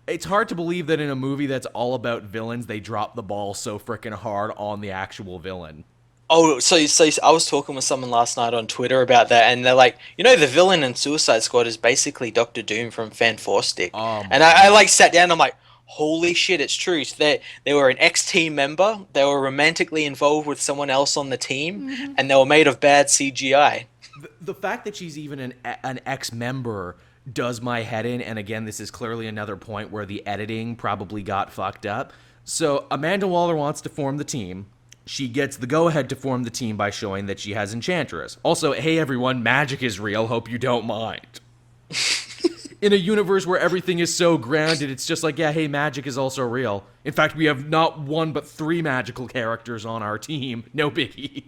It's hard to believe that in a movie that's all about villains, they drop the ball so freaking hard on the actual villain. Oh, so I was talking with someone last night on Twitter about that, and they're like, you know, the villain in Suicide Squad is basically Doctor Doom from Fan Four Stick. And I like sat down, I'm like, holy shit, it's true. So they were an ex-team member, they were romantically involved with someone else on the team, and they were made of bad CGI. The fact that she's even an ex-member does my head in, and again, this is clearly another point where the editing probably got fucked up. So Amanda Waller wants to form the team. She gets the go-ahead to form the team by showing that she has Enchantress. Also, hey everyone, magic is real, hope you don't mind. In a universe where everything is so grounded, it's just like, yeah, hey, magic is also real. In fact, we have not one but 3 magical characters on our team. No biggie.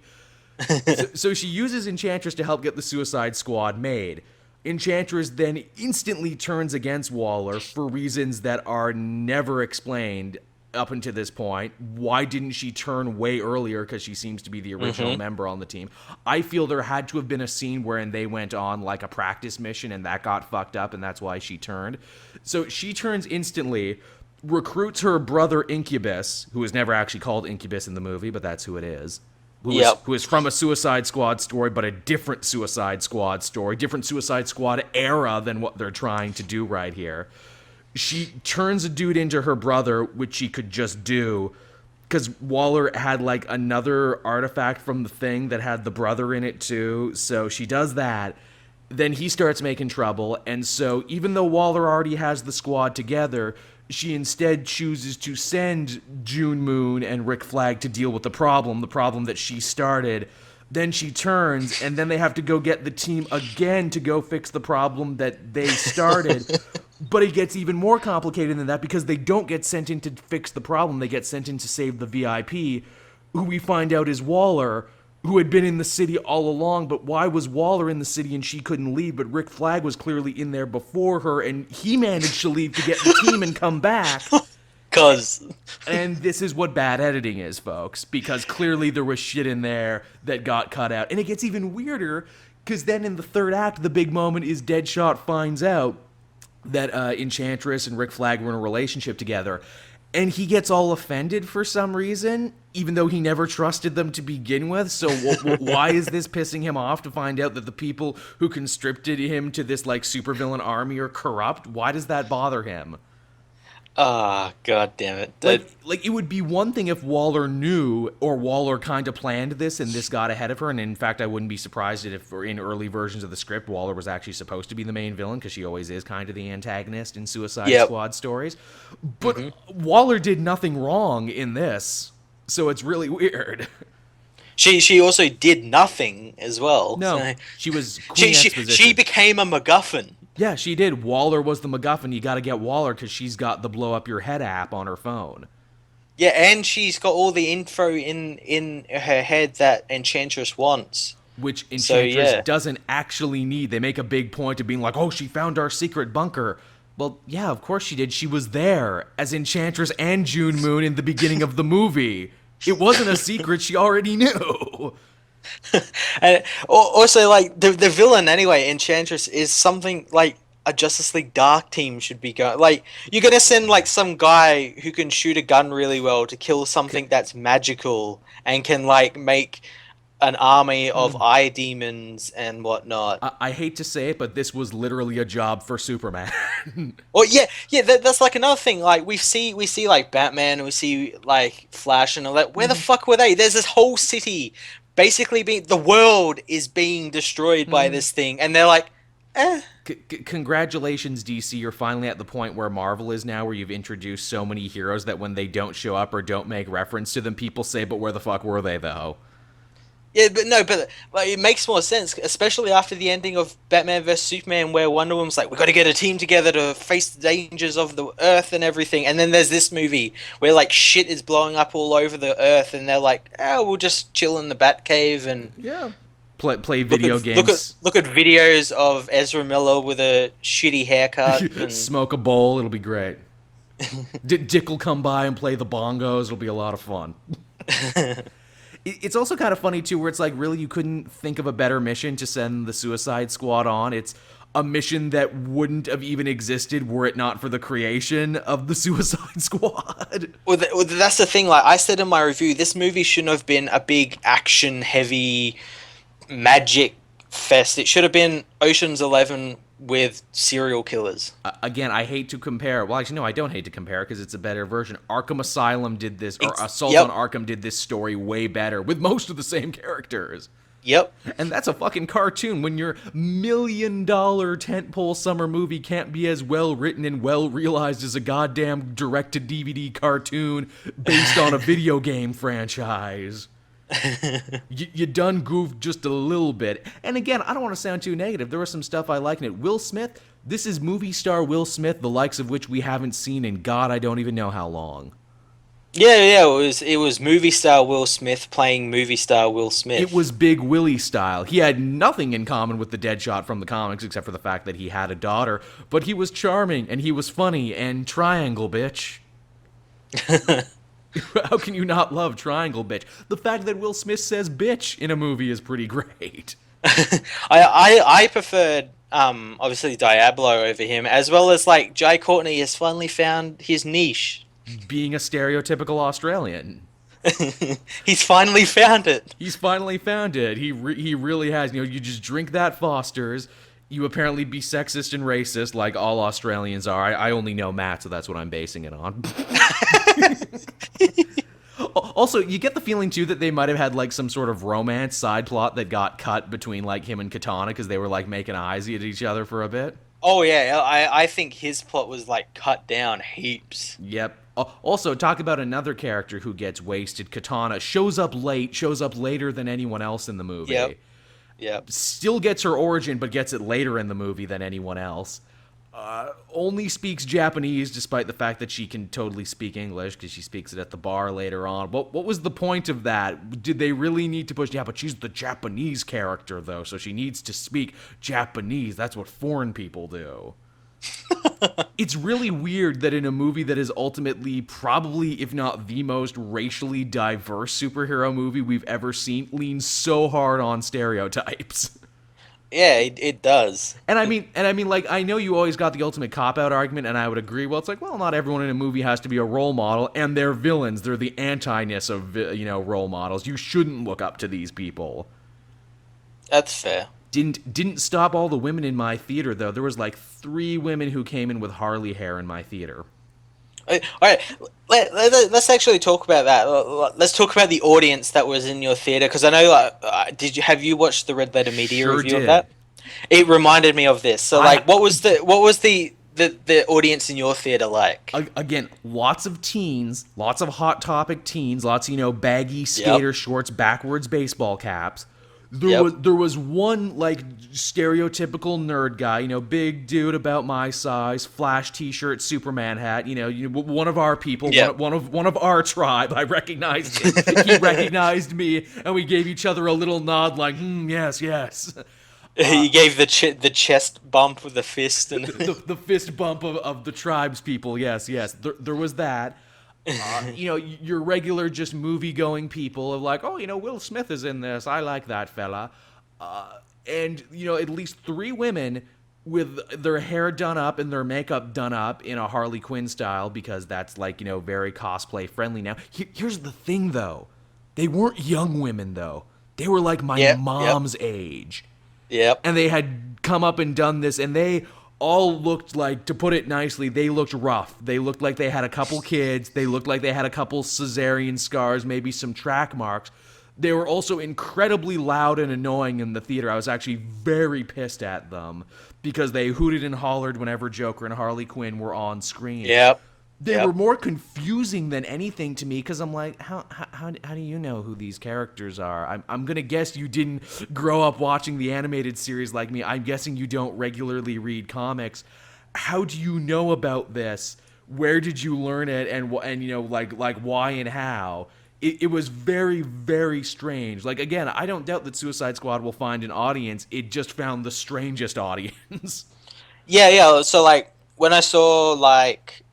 So she uses Enchantress to help get the Suicide Squad made. Enchantress then instantly turns against Waller for reasons that are never explained up until this point. Why didn't she turn way earlier? Because she seems to be the original member on the team. I feel there had to have been a scene wherein they went on like a practice mission and that got fucked up, and that's why she turned. So she turns instantly, recruits her brother Incubus, who is never actually called Incubus in the movie, but that's who it is. Who is from a Suicide Squad story, but a different Suicide Squad story, different Suicide Squad era than what they're trying to do right here. She turns a dude into her brother, which she could just do, because Waller had like another artifact from the Thing that had the brother in it too, so she does that. Then he starts making trouble, and so even though Waller already has the squad together, she instead chooses to send June Moon and Rick Flag to deal with the problem that she started. Then she turns, and then they have to go get the team again to go fix the problem that they started. But it gets even more complicated than that, because they don't get sent in to fix the problem. They get sent in to save the VIP, who we find out is Waller, who had been in the city all along. But why was Waller in the city and she couldn't leave? But Rick Flag was clearly in there before her, and he managed to leave to get the team and come back. And this is what bad editing is, folks, because clearly there was shit in there that got cut out. And it gets even weirder, because then in the third act, the big moment is Deadshot finds out that Enchantress and Rick Flag were in a relationship together. And he gets all offended for some reason, even though he never trusted them to begin with. So why is this pissing him off, to find out that the people who conscripted him to this like supervillain army are corrupt? Why does that bother him? Ah, god damn it. Like, it would be one thing if Waller knew, or Waller kind of planned this and this got ahead of her. And in fact, I wouldn't be surprised if in early versions of the script, Waller was actually supposed to be the main villain, because she always is kind of the antagonist in Suicide Squad stories. But Waller did nothing wrong in this, so it's really weird. She also did nothing as well. No, so. she was Queen Exposition. She became a MacGuffin. Yeah, she did. Waller was the MacGuffin. You got to get Waller because she's got the blow up your head app on her phone. Yeah, and she's got all the info in her head that Enchantress wants. Which Enchantress doesn't actually need. They make a big point of being like, oh, she found our secret bunker. Well, yeah, of course she did. She was there as Enchantress and June Moon in the beginning of the movie. It wasn't a secret. She already knew. And also, like, the villain anyway, Enchantress, is something like a Justice League Dark team should be going. Like, you're gonna send like some guy who can shoot a gun really well to kill something that's magical and can like make an army of eye demons and whatnot. I hate to say it, but this was literally a job for Superman. Well, yeah, that's like another thing. Like we see like Batman, and we see like Flash and all that. Where the fuck were they? There's this whole city basically the world is being destroyed by this thing, and they're like, eh. Congratulations, DC. You're finally at the point where Marvel is now, where you've introduced so many heroes that when they don't show up or don't make reference to them, people say, but where the fuck were they, though? Yeah, but like, it makes more sense, especially after the ending of Batman vs Superman, where Wonder Woman's like, "We got to get a team together to face the dangers of the Earth and everything." And then there's this movie where like shit is blowing up all over the Earth, and they're like, "Oh, we'll just chill in the Batcave and play video games. Look at videos of Ezra Miller with a shitty haircut, and smoke a bowl. It'll be great." Dick will come by and play the bongos. It'll be a lot of fun. It's also kind of funny, too, where it's like, really, you couldn't think of a better mission to send the Suicide Squad on. It's a mission that wouldn't have even existed were it not for the creation of the Suicide Squad. Well, that's the thing. Like I said in my review, this movie shouldn't have been a big action-heavy magic fest. It should have been Ocean's 11 with serial killers. Again, I hate to compare. Well, actually, no, I don't hate to compare because it's a better version. Arkham Asylum did this, or Assault on Arkham did this story way better with most of the same characters. Yep. And that's a fucking cartoon when your $1 million tentpole summer movie can't be as well written and well realized as a goddamn direct-to-DVD cartoon based on a video game franchise. You done goofed just a little bit. And again, I don't want to sound too negative. There was some stuff I like in it. Will Smith, This is movie star Will Smith, the likes of which we haven't seen in God, I don't even know how long. Yeah. It was movie star Will Smith playing movie star Will It Smith. was Big Willie style. He had nothing in common with the Deadshot from the comics except for the fact that he had a daughter, but he was charming and he was funny and Triangle Bitch. How can you not love Triangle Bitch? The fact that Will Smith says bitch in a movie is pretty great. I preferred obviously Diablo over him, as well as like Jai Courtney has finally found his niche. Being a stereotypical Australian. He's finally found it. He's finally found it. He really has. You just drink that Foster's. You apparently be sexist and racist like all Australians are. I only know Matt, so that's what I'm basing it on. Also, you get the feeling too that they might have had like some sort of romance side plot that got cut between like him and Katana because they were like making eyes at each other for a bit. Oh yeah, I think his plot was like cut down heaps. Yep. Also, talk about another character who gets wasted. Katana shows up later than anyone else in the movie. Yep. Still gets her origin, but gets it later in the movie than anyone else. Only speaks Japanese, despite the fact that she can totally speak English, because she speaks it at the bar later on. What was the point of that? Did they really need to push? Yeah, but she's the Japanese character, though, so she needs to speak Japanese. That's what foreign people do. It's really weird that in a movie that is ultimately probably, if not the most racially diverse superhero movie we've ever seen, leans so hard on stereotypes. Yeah, it does. And I mean, like, I know you always got the ultimate cop-out argument, and I would agree. Well, it's like, well, not everyone in a movie has to be a role model, and they're villains. They're the anti-ness of, role models. You shouldn't look up to these people. That's fair. Didn't stop all the women in my theater, though. There was, like, 3 women who came in with Harley hair in my theater. All right, let's actually talk about that. Let's talk about the audience that was in your theater, because I know. Have you watched the Red Letter Media Sure review did. of that? It reminded me of this. So, like, what was the audience in your theater like? Again, lots of teens, lots of Hot Topic teens, lots of, baggy skater shorts, backwards baseball caps. There was one like stereotypical nerd guy, big dude about my size, Flash T-shirt, Superman hat. One of our people, one of our tribe. I recognized him. He recognized me, and we gave each other a little nod, like, yes. He gave the chest bump with the fist and the fist bump of the tribes people. Yes. There was that. Your regular just movie-going people of like, oh, Will Smith is in this. I like that fella. And, at least 3 women with their hair done up and their makeup done up in a Harley Quinn style because that's like, very cosplay friendly now. Here's the thing, though. They weren't young women, though. They were like my mom's age. Yep. And they had come up and done this, and they all looked like, to put it nicely, they looked rough. They looked like they had a couple kids. They looked like they had a couple cesarean scars, maybe some track marks. They were also incredibly loud and annoying in the theater. I was actually very pissed at them because they hooted and hollered whenever Joker and Harley Quinn were on screen. Yep. They were more confusing than anything to me because I'm like, how do you know who these characters are? I'm going to guess you didn't grow up watching the animated series like me. I'm guessing you don't regularly read comics. How do you know about this? Where did you learn it? And like why and how? It was very, very strange. Like, again, I don't doubt that Suicide Squad will find an audience. It just found the strangest audience. Yeah. So, like, when I saw, like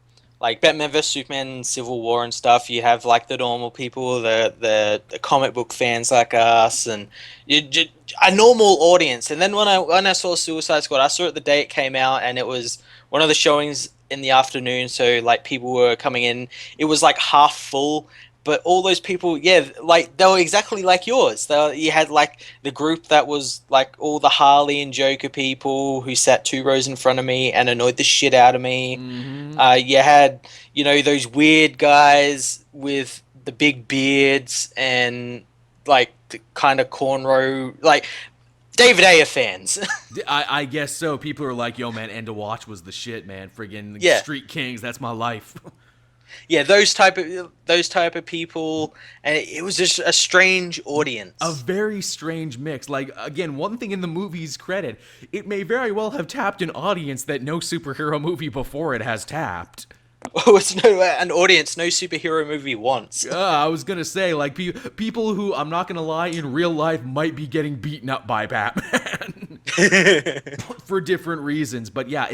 Batman vs Superman, Civil War and stuff, you have like the normal people, the comic book fans like us, and a normal audience. And then when I saw Suicide Squad, I saw it the day it came out, and it was one of the showings in the afternoon. So like people were coming in, it was like half full. But all those people, like they were exactly like yours. You had like the group that was like all the Harley and Joker people who sat 2 rows in front of me and annoyed the shit out of me. Mm-hmm. You had, those weird guys with the big beards and like the kind of cornrow, like David Ayer fans. I guess so. People are like, yo, man, End of Watch was the shit, man. Friggin' Yeah. Street Kings, that's my life. Yeah, those type of people, and it was just a strange A audience. very strange mix. Like, again, one thing in the movie's credit, it may very well have tapped an audience that no superhero movie before it has tapped. Oh, it's no an audience no superhero movie wants. I was gonna say, like, people who, I'm not gonna lie, in real life might be getting beaten up by Batman for different reasons. But yeah,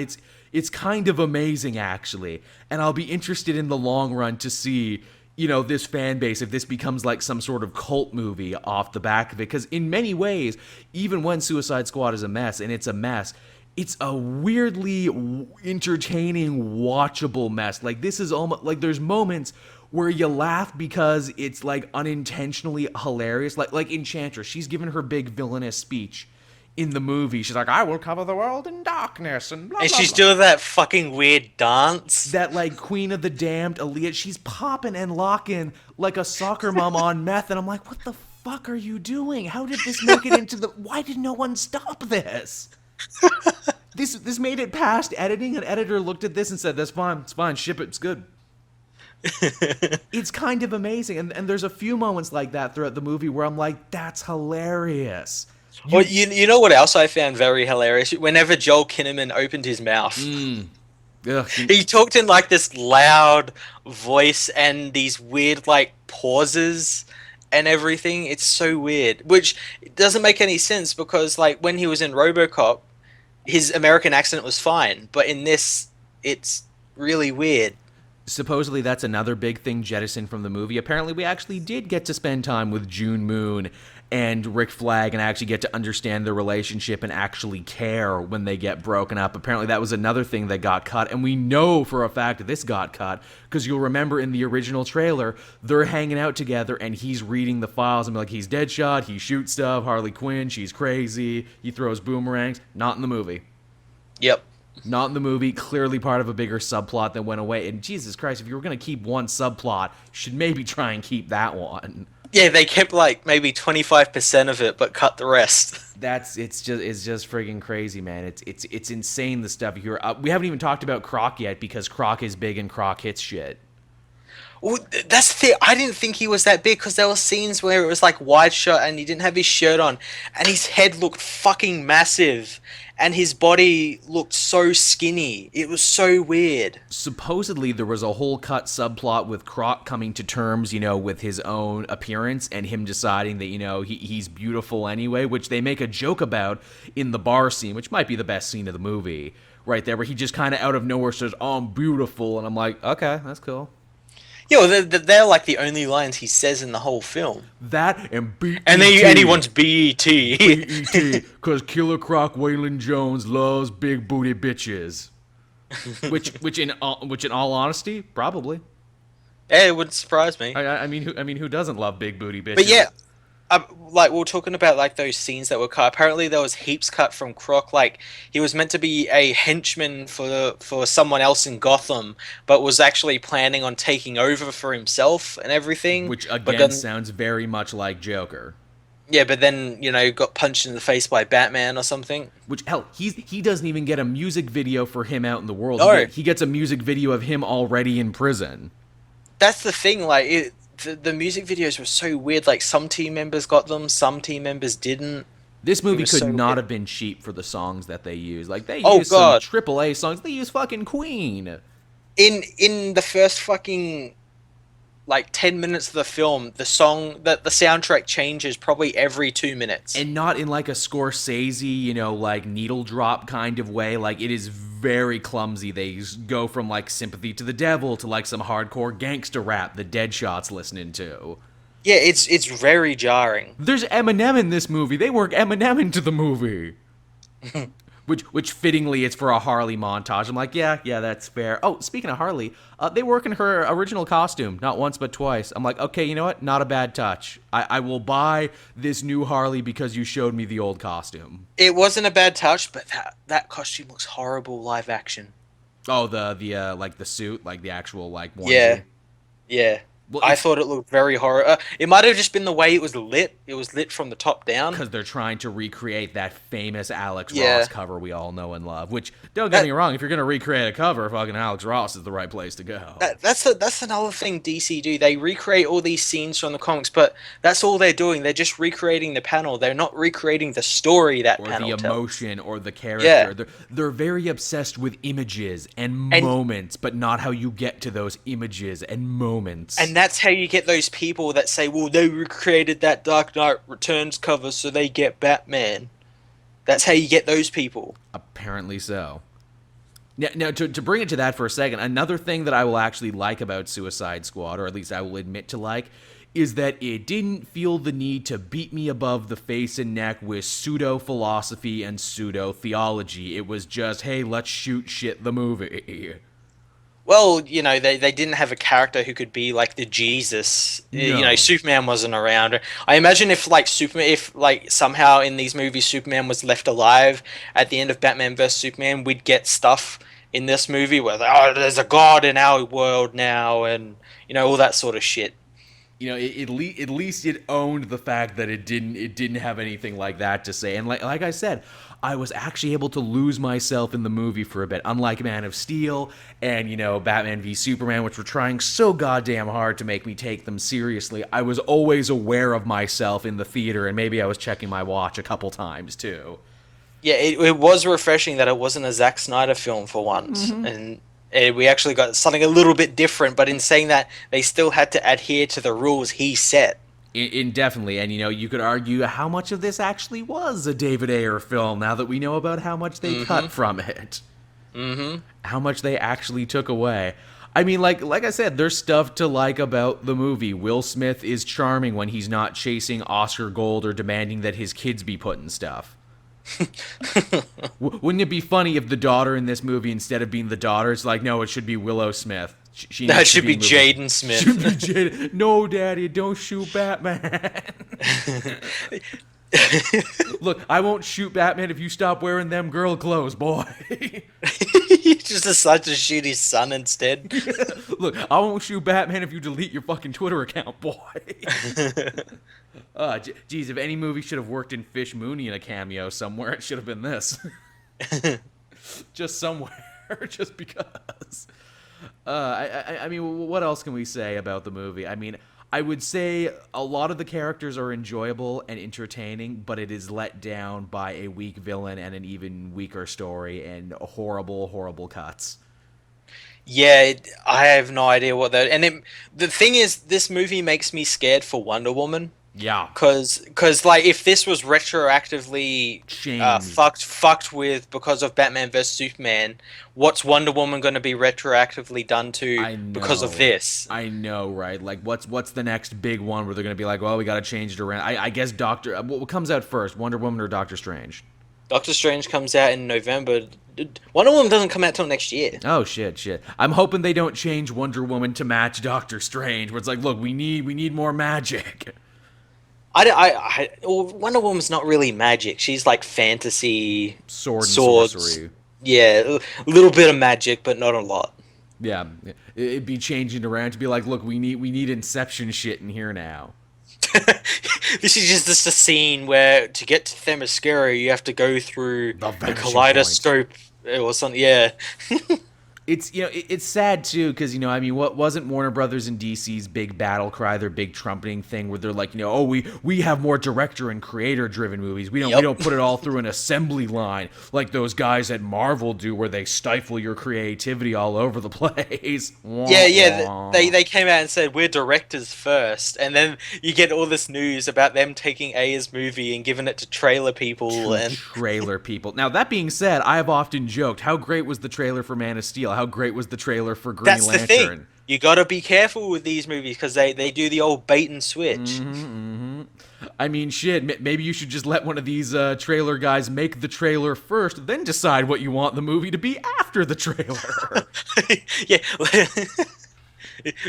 it's kind of amazing, actually. And I'll be interested in the long run to see, this fan base, if this becomes like some sort of cult movie off the back of it. Because in many ways, even when Suicide Squad is a mess, and it's a mess, it's a weirdly entertaining, watchable mess. Like, this is almost like there's moments where you laugh because it's like unintentionally hilarious. Like Enchantress, she's given her big villainous speech in the movie. She's like, "I will cover the world in darkness," and blah And blah she's blah. doing that fucking weird dance. That like Queen of the Damned Aaliyah, she's popping and locking like a soccer mom on meth, and I'm like, what the fuck are you doing? How did this make it into the? Why did no one stop this? This made it past editing. An editor looked at this and said, "That's fine. It's fine. Ship it. It's good." It's kind of amazing, and there's a few moments like that throughout the movie where I'm like, "That's hilarious." Well, you know what else I found very hilarious? Whenever Joel Kinnaman opened his mouth, Ugh, he talked in like this loud voice and these weird like pauses and everything. It's so weird, which doesn't make any sense because like when he was in RoboCop, his American accent was fine, but in this, it's really weird. supposedly that's another big thing jettisoned from the movie. Apparently, we actually did get to spend time with June Moon and Rick Flag and actually get to understand their relationship and actually care when they get broken up. Apparently, that was another thing that got cut, and we know for a fact that this got cut because you'll remember in the original trailer, they're hanging out together and he's reading the files and be like, he's Deadshot, he shoots stuff, Harley Quinn, she's crazy, he throws boomerangs. Not in the movie. Yep. Not in the movie, clearly part of a bigger subplot that went away. And Jesus Christ, if you were going to keep one subplot, you should maybe try and keep that one. Yeah, they kept like maybe 25% of it, but cut the rest. It's just friggin' crazy, man. It's insane the stuff you hear. We haven't even talked about Croc yet because Croc is big and Croc hits shit. Well, that's the thing. I didn't think he was that big because there were scenes where it was like wide shot and he didn't have his shirt on, and his head looked fucking massive, and his body looked so skinny. It was so weird. Supposedly there was a whole cut subplot with Croc coming to terms, with his own appearance and him deciding that, he's beautiful anyway, which they make a joke about in the bar scene, which might be the best scene of the movie, right there, where he just kind of out of nowhere says, "Oh, I'm beautiful," and I'm like, okay, that's cool. Yeah, well, they're like the only lines he says in the whole film. That and BET. And he wants BET. BET, because Killer Croc Waylon Jones loves big booty bitches. Which in all honesty, probably. Yeah, it wouldn't surprise me. I mean, who doesn't love big booty bitches? But yeah, like we were talking about like those scenes that were cut. Apparently, there was heaps cut from Croc. Like he was meant to be a henchman for someone else in Gotham, but was actually planning on taking over for himself and everything. Which But again then, sounds very much like Joker. yeah, but then got punched in the face by Batman or something. Which hell, he doesn't even get a music video for him out in the world. No. He gets a music video of him already in prison. That's the thing. Like the music videos were so weird. Like some team members got them, some team members didn't. This movie was could so not weird. have been cheap for the songs that they use. Like they Oh use God. some AAA songs. They use fucking Queen. In the first fucking like 10 minutes of the film, the soundtrack changes probably every 2 minutes. And not in like a Scorsese, like needle drop kind of way. Like it is very clumsy. They go from like Sympathy to the Devil to like some hardcore gangster rap that Deadshot's listening to. Yeah, it's very jarring. There's Eminem in this movie. They work Eminem into the movie. Which fittingly it's for a Harley montage. I'm like, yeah, that's fair. Oh, speaking of Harley, they work in her original costume, not once but twice. I'm like, okay, you know what? Not a bad touch. I will buy this new Harley because you showed me the old costume. It wasn't a bad touch, but that costume looks horrible live action. Oh, the like the suit, like the actual like onesie. Yeah. Yeah. Well, I it's thought it looked very horror. It might have just been the way it was lit. It was lit from the top down. because they're trying to recreate that famous Alex Ross Yeah, cover we all know and love. Which, don't get that me wrong, if you're gonna recreate a cover, fucking Alex Ross is the right place to go. that's another thing DC do. They recreate all these scenes from the comics, but that's all they're doing. They're just recreating the panel. They're not recreating the story that Or the panel tells. emotion, or the Yeah, character. They're very obsessed with images and and moments, but not how you get to those images and moments. and that's how you get those people that say, "Well, they recreated that Dark Knight Returns cover, so they get Batman." That's how you get those people. Apparently so. Now, to bring it to that for a second, another thing that I will actually like about Suicide Squad, or at least I will admit to like, is that it didn't feel the need to beat me above the face and neck with pseudo-philosophy and pseudo-theology. It was just, hey, let's shoot shit the movie. Well, they didn't have a character who could be like the Jesus. No. Superman wasn't around. I imagine if like somehow in these movies Superman was left alive at the end of Batman vs Superman, we'd get stuff in this movie where there's a god in our world now, and all that sort of shit. At least it owned the fact that it didn't have anything like that to say. And like I said, I was actually able to lose myself in the movie for a bit. Unlike Man of Steel and Batman v Superman, which were trying so goddamn hard to make me take them seriously, I was always aware of myself in the theater, and maybe I was checking my watch a couple times too. Yeah, it was refreshing that it wasn't a Zack Snyder film for once, and we actually got something a little bit different. But in saying that, they still had to adhere to the rules he set. Indefinitely, and you could argue how much of this actually was a David Ayer film now that we know about how much they cut from it. How much they actually took away. I mean, like I said, there's stuff to like about the movie. Will Smith is charming when he's not chasing Oscar Gold or demanding that his kids be put in stuff. Wouldn't it be funny if the daughter in this movie, instead of being the daughter, it's like, no, it should be Willow Smith. That should be Jaden Smith. Should be Jaden. No, Daddy, don't shoot Batman. Look, I won't shoot Batman if you stop wearing them girl clothes, boy. He just decides to shoot his son instead. Look, I won't shoot Batman if you delete your fucking Twitter account, boy. Geez, if any movie should have worked in Fish Mooney in a cameo somewhere, it should have been this. Just somewhere, just because. I mean, what else can we say about the movie? I mean, I would say a lot of the characters are enjoyable and entertaining, but it is let down by a weak villain and an even weaker story and horrible, horrible cuts. Yeah, I have no idea what that. And the thing is, this movie makes me scared for Wonder Woman. Yeah. Cause like if this was retroactively fucked with because of Batman vs Superman, what's Wonder Woman going to be retroactively done to because of this? I know, right? Like, what's the next big one where they're going to be like, well, we got to change it around? I guess what comes out first, Wonder Woman or Doctor Strange? Doctor Strange comes out in November. Wonder Woman doesn't come out till next year. Oh shit! I'm hoping they don't change Wonder Woman to match Doctor Strange, where it's like, look, we need more magic. Wonder Woman's not really magic. She's like fantasy, swords, sorcery. Yeah, a little bit of magic, but not a lot. Yeah, it'd be changing around to be like, look, we need Inception shit in here now. This is just a scene where to get to Themyscira, you have to go through the kaleidoscope or something. Yeah. It's it's sad too because I mean, what wasn't Warner Brothers and DC's big battle cry, their big trumpeting thing where they're like, oh, we have more director and creator driven movies. We don't put it all through an assembly line like those guys at Marvel do, where they stifle your creativity all over the place. Yeah. They came out and said we're directors first, and then you get all this news about them taking Ayer's movie and giving it to trailer people trailer people. Now that being said, I have often joked, how great was the trailer for Man of Steel? How great was the trailer for Green Lantern? That's the thing. You gotta be careful with these movies because they do the old bait and switch. I mean, shit, maybe you should just let one of these trailer guys make the trailer first, then decide what you want the movie to be after the trailer. Yeah.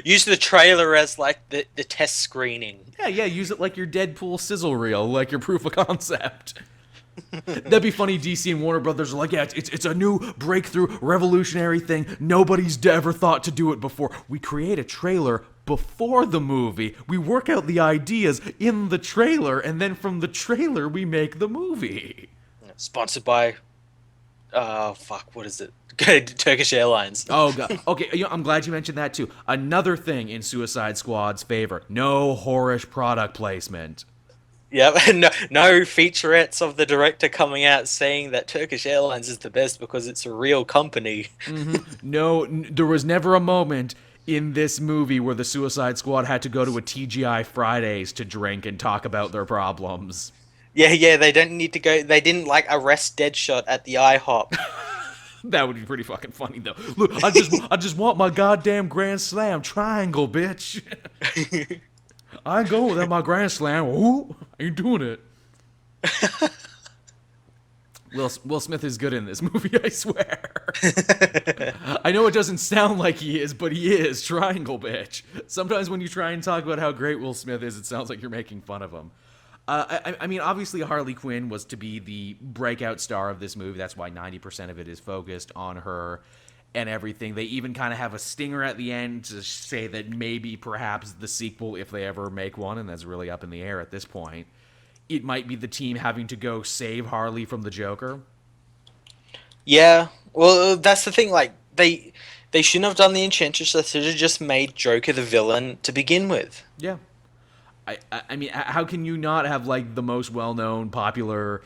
Use the trailer as like the test screening. Yeah, use it like your Deadpool sizzle reel, like your proof of concept. That'd be funny. DC and Warner Brothers are like, yeah, it's a new breakthrough, revolutionary thing. Nobody's ever thought to do it before. We create a trailer before the movie. We work out the ideas in the trailer, and then from the trailer, we make the movie. Sponsored by, fuck, what is it? Turkish Airlines. Oh, God. Okay, I'm glad you mentioned that, too. Another thing in Suicide Squad's favor, no whorish product placement. Yep, no featurettes of the director coming out saying that Turkish Airlines is the best because it's a real company. No, there was never a moment in this movie where the Suicide Squad had to go to a TGI Fridays to drink and talk about their problems. Yeah, they don't need to go. They didn't like arrest Deadshot at the IHOP. That would be pretty fucking funny, though. Look, I just want my goddamn Grand Slam triangle, bitch. I ain't going without my Grand Slam. Ooh, ain't doing it. Will Smith is good in this movie, I swear. I know it doesn't sound like he is, but he is. Triangle, bitch. Sometimes when you try and talk about how great Will Smith is, it sounds like you're making fun of him. I mean, obviously Harley Quinn was to be the breakout star of this movie. That's why 90% of it is focused on her and everything. They even kind of have a stinger at the end to say that maybe, perhaps, the sequel, if they ever make one, and that's really up in the air at this point, it might be the team having to go save Harley from the Joker. Yeah, well, that's the thing. Like they shouldn't have done the Enchantress. They should have just made Joker the villain to begin with. Yeah. I mean, how can you not have, like, the most well-known, popular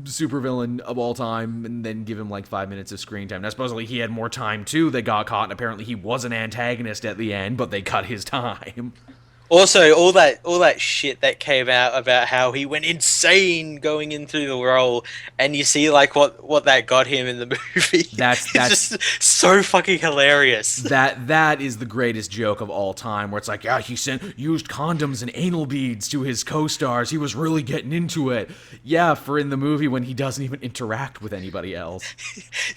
supervillain of all time and then give him, like, 5 minutes of screen time? Now, supposedly he had more time, too, that got caught, and apparently he was an antagonist at the end, but they cut his time. Also, all that shit that came out about how he went insane going into the role, and you see like what that got him in the movie. That's just so fucking hilarious. That is the greatest joke of all time, where it's like, yeah, he used condoms and anal beads to his co-stars. He was really getting into it. Yeah, for in the movie when he doesn't even interact with anybody else.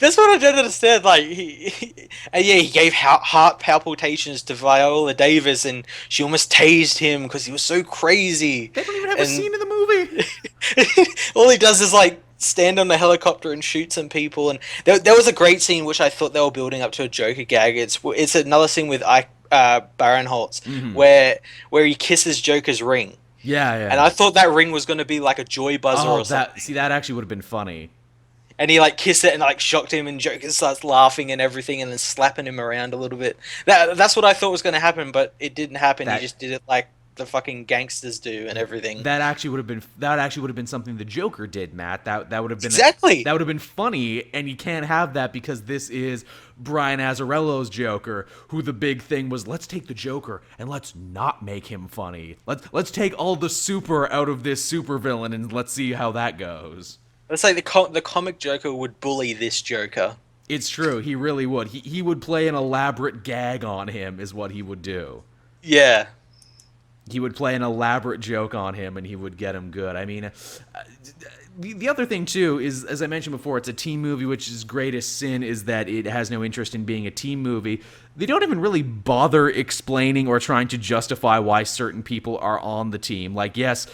That's what I don't understand. Like he gave heart palpitations to Viola Davis, and she almost tased him because he was so crazy. They don't even have a scene in the movie. All he does is like stand on the helicopter and shoot some people. And there was a great scene which I thought they were building up to a Joker gag. It's another scene with Barinholtz where he kisses Joker's ring. Yeah. And I thought that ring was going to be like a joy buzzer or something. See, that actually would have been funny. And he like kissed it and like shocked him, and Joker starts laughing and everything, and then slapping him around a little bit. That's what I thought was going to happen, but it didn't happen. He just did it like the fucking gangsters do and everything. That actually would have been something the Joker did, Matt. That would have been exactly. That would have been funny, and you can't have that because this is Brian Azzarello's Joker, who the big thing was, let's take the Joker and let's not make him funny. Let's take all the super out of this supervillain and let's see how that goes. Let's say the comic Joker would bully this Joker. It's true. He really would. He would play an elaborate gag on him is what he would do. Yeah. He would play an elaborate joke on him and he would get him good. I mean, the other thing, too, is, as I mentioned before, it's a team movie, which his greatest sin is that it has no interest in being a team movie. They don't even really bother explaining or trying to justify why certain people are on the team. Like, yes,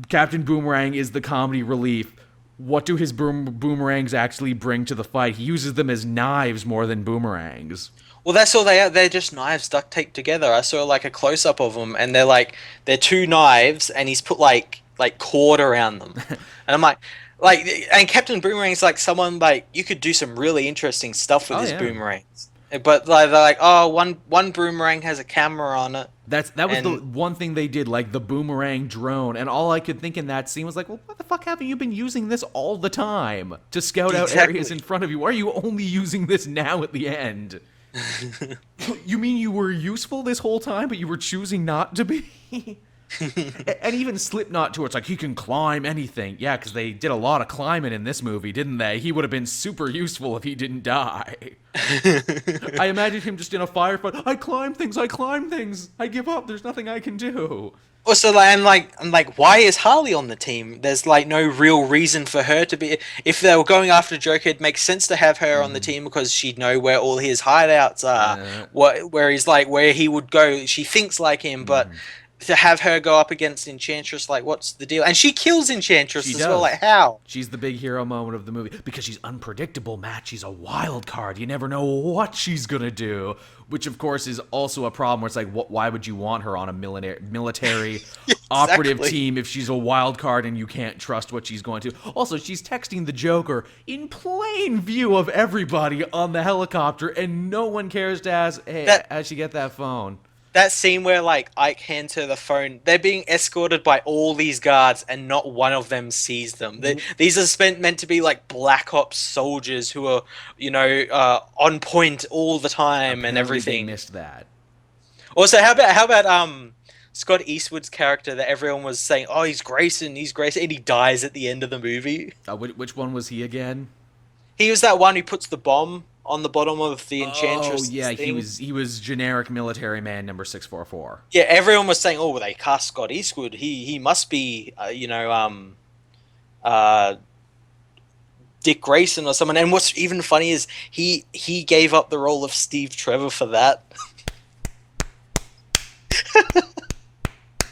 Captain Boomerang is the comedy relief. What do his boomerangs actually bring to the fight? He uses them as knives more than boomerangs. Well, that's all they are. They're just knives duct taped together. I saw like a close up of them, and they're two knives, and he's put like cord around them. And I'm like, and Captain Boomerang's like someone like you could do some really interesting stuff with his boomerangs. But like they're like, oh, one boomerang has a camera on it. That was the one thing they did, like the boomerang drone, and all I could think in that scene was like, well, what the fuck haven't you been using this all the time to scout out areas in front of you? Why are you only using this now at the end? You mean you were useful this whole time, but you were choosing not to be? And even Slipknot too, it's like he can climb anything. Yeah, because they did a lot of climbing in this movie, didn't they? He would have been super useful if he didn't die. I imagine him just in a firefight. I climb things. I give up. There's nothing I can do. Also, I'm like, why is Harley on the team? There's like no real reason for her to be. If they were going after Joker, it makes sense to have her on the team because she'd know where all his hideouts are. Where he's like, where he would go. She thinks like him, but to have her go up against Enchantress, like, what's the deal? And she kills Enchantress She as well. does. Like, how? She's the big hero moment of the movie because she's unpredictable, Matt. She's a wild card. You never know what she's gonna do, which of course is also a problem. Where it's like, why would you want her on a military operative Exactly. team if she's a wild card and you can't trust what she's going to? Also, she's texting the Joker in plain view of everybody on the helicopter, and no one cares to ask, "Hey, That how'd she get that phone?" that scene where like Ike hands her the phone, they're being escorted by all these guards, and not one of them sees them. These are meant to be like black ops soldiers who are, on point all the time and Apparently, they everything. missed that. Also, how about Scott Eastwood's character that everyone was saying, oh, he's Grayson, and he dies at the end of the movie. Which one was he again? He was that one who puts the bomb on the bottom of the Oh Enchantress yeah, he thing. was generic military man number 644. Yeah, everyone was saying, "Oh, well, they cast Scott Eastwood. He must be, uh, Dick Grayson or someone." And what's even funny is he gave up the role of Steve Trevor for that.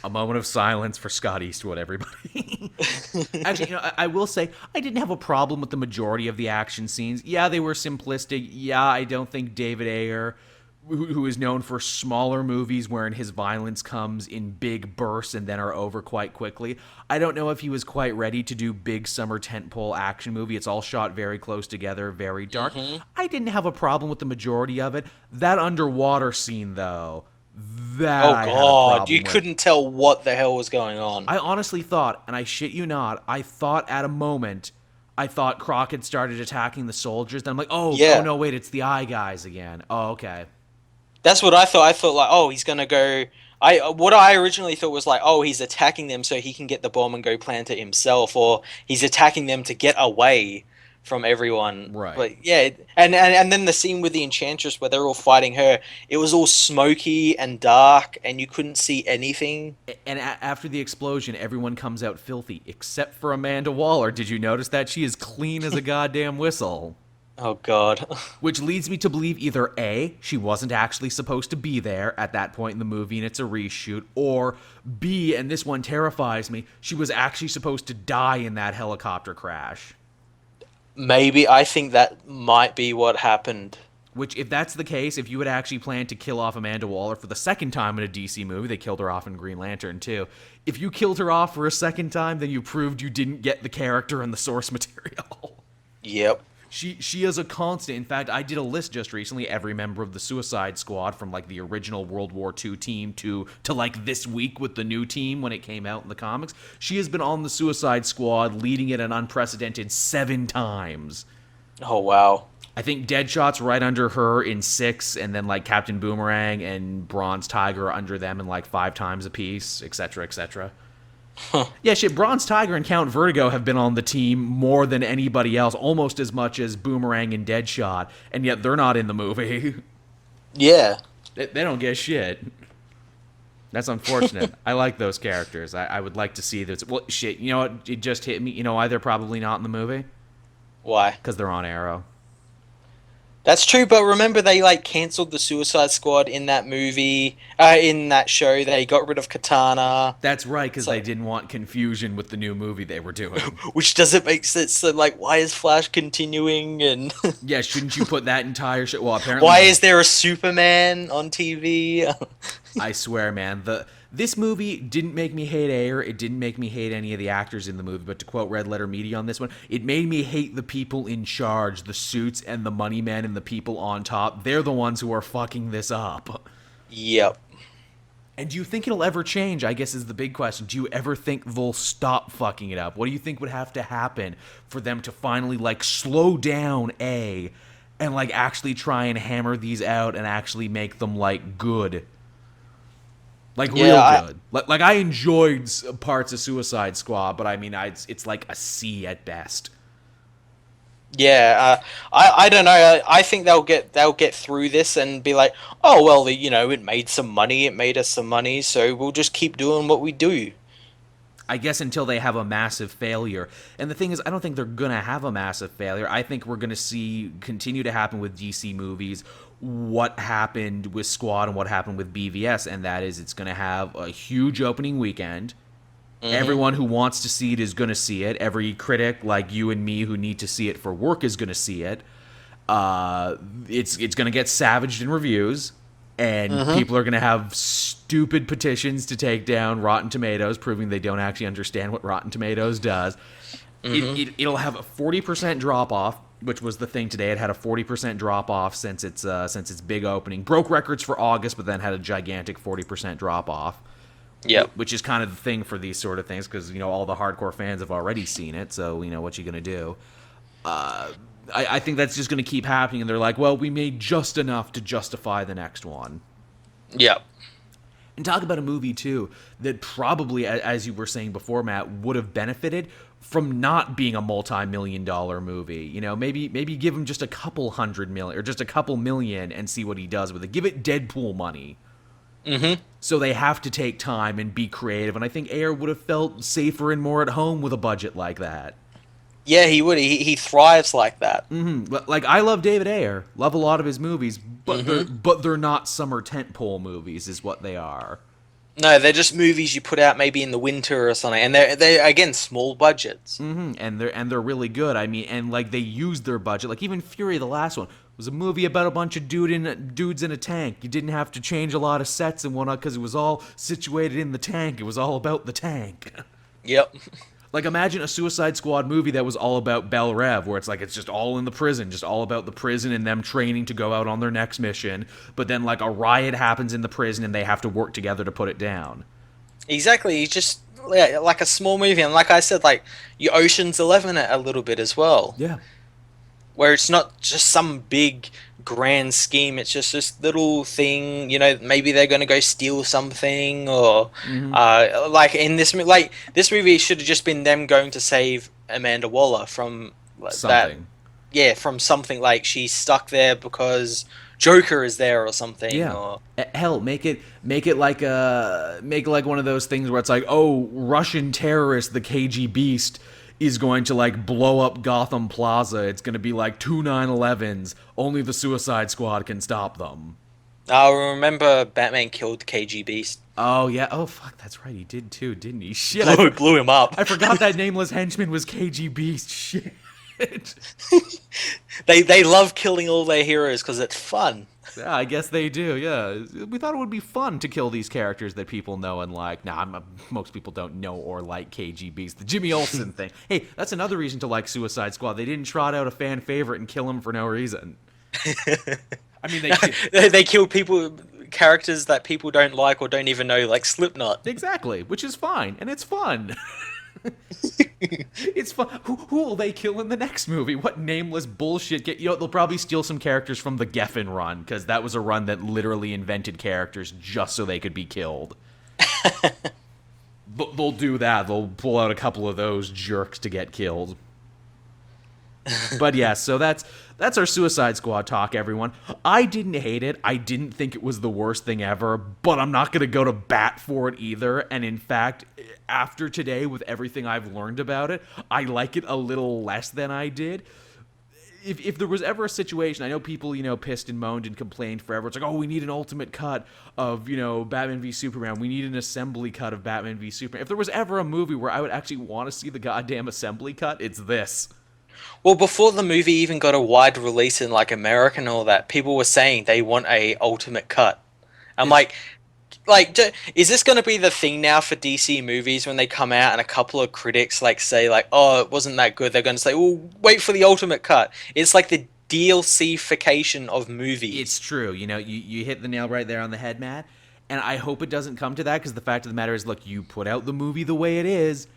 A moment of silence for Scott Eastwood, everybody. Actually, I will say I didn't have a problem with the majority of the action scenes. Yeah, they were simplistic. Yeah, I don't think David Ayer, who is known for smaller movies wherein his violence comes in big bursts and then are over quite quickly, I don't know if he was quite ready to do big summer tentpole action movie. It's all shot very close together, very dark. I didn't have a problem with the majority of it. That underwater scene, though, that Oh I had a God, problem you with. couldn't tell what the hell was going on. I honestly thought, and I shit you not, I thought at a moment, I thought Croc had started attacking the soldiers. Then I'm like, oh Yeah, no, wait, it's the eye guys again. Oh, okay. that's what I thought. I thought like, oh, he's gonna go. What I originally thought was like, oh, he's attacking them so he can get the bomb and go plant it himself, or he's attacking them to get away from everyone. Right. But yeah, and then the scene with the Enchantress where they're all fighting her, it was all smoky and dark, and you couldn't see anything. And after the explosion, everyone comes out filthy, except for Amanda Waller. Did you notice that? She is clean as a goddamn whistle. Oh God. Which leads me to believe either A, she wasn't actually supposed to be there at that point in the movie and it's a reshoot, or B, and this one terrifies me, she was actually supposed to die in that helicopter crash. Maybe I think that might be what happened. Which, if that's the case, if you had actually planned to kill off Amanda Waller for the second time in a DC movie, they killed her off in Green Lantern too. If you killed her off for a second time, then you proved you didn't get the character and the source material. Yep. She is a constant. In fact, I did a list just recently. Every member of the Suicide Squad, from like the original World War II team to like this week with the new team when it came out in the comics. She has been on the Suicide Squad, leading it an unprecedented 7 times. Oh wow. I think Deadshot's right under her in 6, and then like Captain Boomerang and Bronze Tiger are under them in like 5 times apiece, etc., etc. Yeah, shit, Bronze Tiger and Count Vertigo have been on the team more than anybody else, almost as much as Boomerang and Deadshot, and yet they're not in the movie. Yeah. They don't get shit. That's unfortunate. I like those characters. I would like to see this. Well, shit, you know what? It just hit me. You know why they're probably not in the movie? Why? Because they're on Arrow. That's true, but remember they like cancelled the Suicide Squad in that movie, in that show. They got rid of Katana, That's right, because they so didn't want confusion with the new movie they were doing. which doesn't make sense. So like, why is Flash continuing, and Yeah, shouldn't you put that entire shit? Well, apparently, why is there a Superman on TV? I swear, man, this movie didn't make me hate Ayer. It didn't make me hate any of the actors in the movie. But to quote Red Letter Media on this one, it made me hate the people in charge, the suits and the money men and the people on top. They're the ones who are fucking this up. Yep. And do you think it'll ever change? I guess is the big question. Do you ever think they'll stop fucking it up? What do you think would have to happen for them to finally like slow down and like actually try and hammer these out and actually make them like good? Like Yeah, real good. Like I enjoyed parts of Suicide Squad, but I mean, it's like a C at best. yeah. I don't know. I think they'll get through this and be like, oh well, it made some money. It made us some money, so we'll just keep doing what we do. I guess until they have a massive failure. And the thing is, I don't think they're going to have a massive failure. I think we're going to see continue to happen with DC movies what happened with Squad and what happened with BVS, and that is it's going to have a huge opening weekend. Everyone who wants to see it is going to see it. Every critic like you and me who need to see it for work is going to see it. It's going to get savaged in reviews, and people are going to have stupid petitions to take down Rotten Tomatoes, proving they don't actually understand what Rotten Tomatoes does. It'll have a 40% drop off, which was the thing today. It had a 40% drop off since its big opening. Broke records for August, but then had a gigantic 40% drop off. Yep. Which is kind of the thing for these sort of things, because all the hardcore fans have already seen it. So what you gonna do? I think that's just gonna keep happening, and they're like, well, we made just enough to justify the next one. Yep. And talk about a movie too that probably, as you were saying before, Matt, would have benefited from not being a multi-million-dollar movie. Maybe give him just a couple $100 million or just a couple million and see what he does with it. Give it Deadpool money. So they have to take time and be creative, and I think Ayer would have felt safer and more at home with a budget like that. Yeah, he would. He thrives like that. Like, I love David Ayer, love a lot of his movies, but they're not summer tentpole movies, is what they are. No, they're just movies you put out maybe in the winter or something, and they're again small budgets. And they're really good. I mean, and like they used their budget. Like even Fury, the last one, was a movie about a bunch of dudes in a tank. You didn't have to change a lot of sets and whatnot because it was all situated in the tank. It was all about the tank. Yep. Like, imagine a Suicide Squad movie that was all about Bel Rev, where it's just all in the prison, just all about the prison and them training to go out on their next mission. But then, like, a riot happens in the prison and they have to work together to put it down. Exactly. You just like a small movie, and like I said, like you Ocean's 11 it a little bit as well. Yeah. Where it's not just some big grand scheme, it's just this little thing, maybe they're going to go steal something, or like in this movie should have just been them going to save Amanda Waller from something. From something, like she's stuck there because Joker is there or something. Yeah. Or hell, make it like one of those things where it's like, oh, Russian terrorist, the KG Beast, is going to like blow up Gotham Plaza. It's going to be like 2 9/11s. Only the Suicide Squad can stop them. I remember Batman killed KG Beast. Oh yeah. Oh fuck, that's right. He did too, didn't he? Shit. Blew him up. I forgot that nameless henchman was KG Beast. Shit. They love killing all their heroes because it's fun. Yeah, I guess they do, yeah. We thought it would be fun to kill these characters that people know and like. Most people don't know or like KG Beast. The Jimmy Olsen thing. Hey, that's another reason to like Suicide Squad. They didn't trot out a fan favorite and kill him for no reason. I mean, they kill characters that people don't like or don't even know, like Slipknot. Exactly, which is fine, and it's fun. It's fun. Who will they kill in the next movie? What nameless bullshit? They'll probably steal some characters from the Geffen run, because that was a run that literally invented characters just so they could be killed. They'll do that. They'll pull out a couple of those jerks to get killed. But yeah, so that's our Suicide Squad talk, everyone. I didn't hate it. I didn't think it was the worst thing ever, but I'm not going to go to bat for it either. And in fact, after today, with everything I've learned about it, I like it a little less than I did. If there was ever a situation, I know people, pissed and moaned and complained forever. It's like, oh, we need an ultimate cut of, Batman v Superman. We need an assembly cut of Batman v Superman. If there was ever a movie where I would actually want to see the goddamn assembly cut, it's this. Well, before the movie even got a wide release in like America and all that, people were saying they want a ultimate cut. I'm like, is this going to be the thing now for DC movies when they come out and a couple of critics say oh, it wasn't that good? They're going to say, well, wait for the ultimate cut. It's like the DLC-fication of movies. It's true. You hit the nail right there on the head, Matt. And I hope it doesn't come to that, because the fact of the matter is, look, you put out the movie the way it is.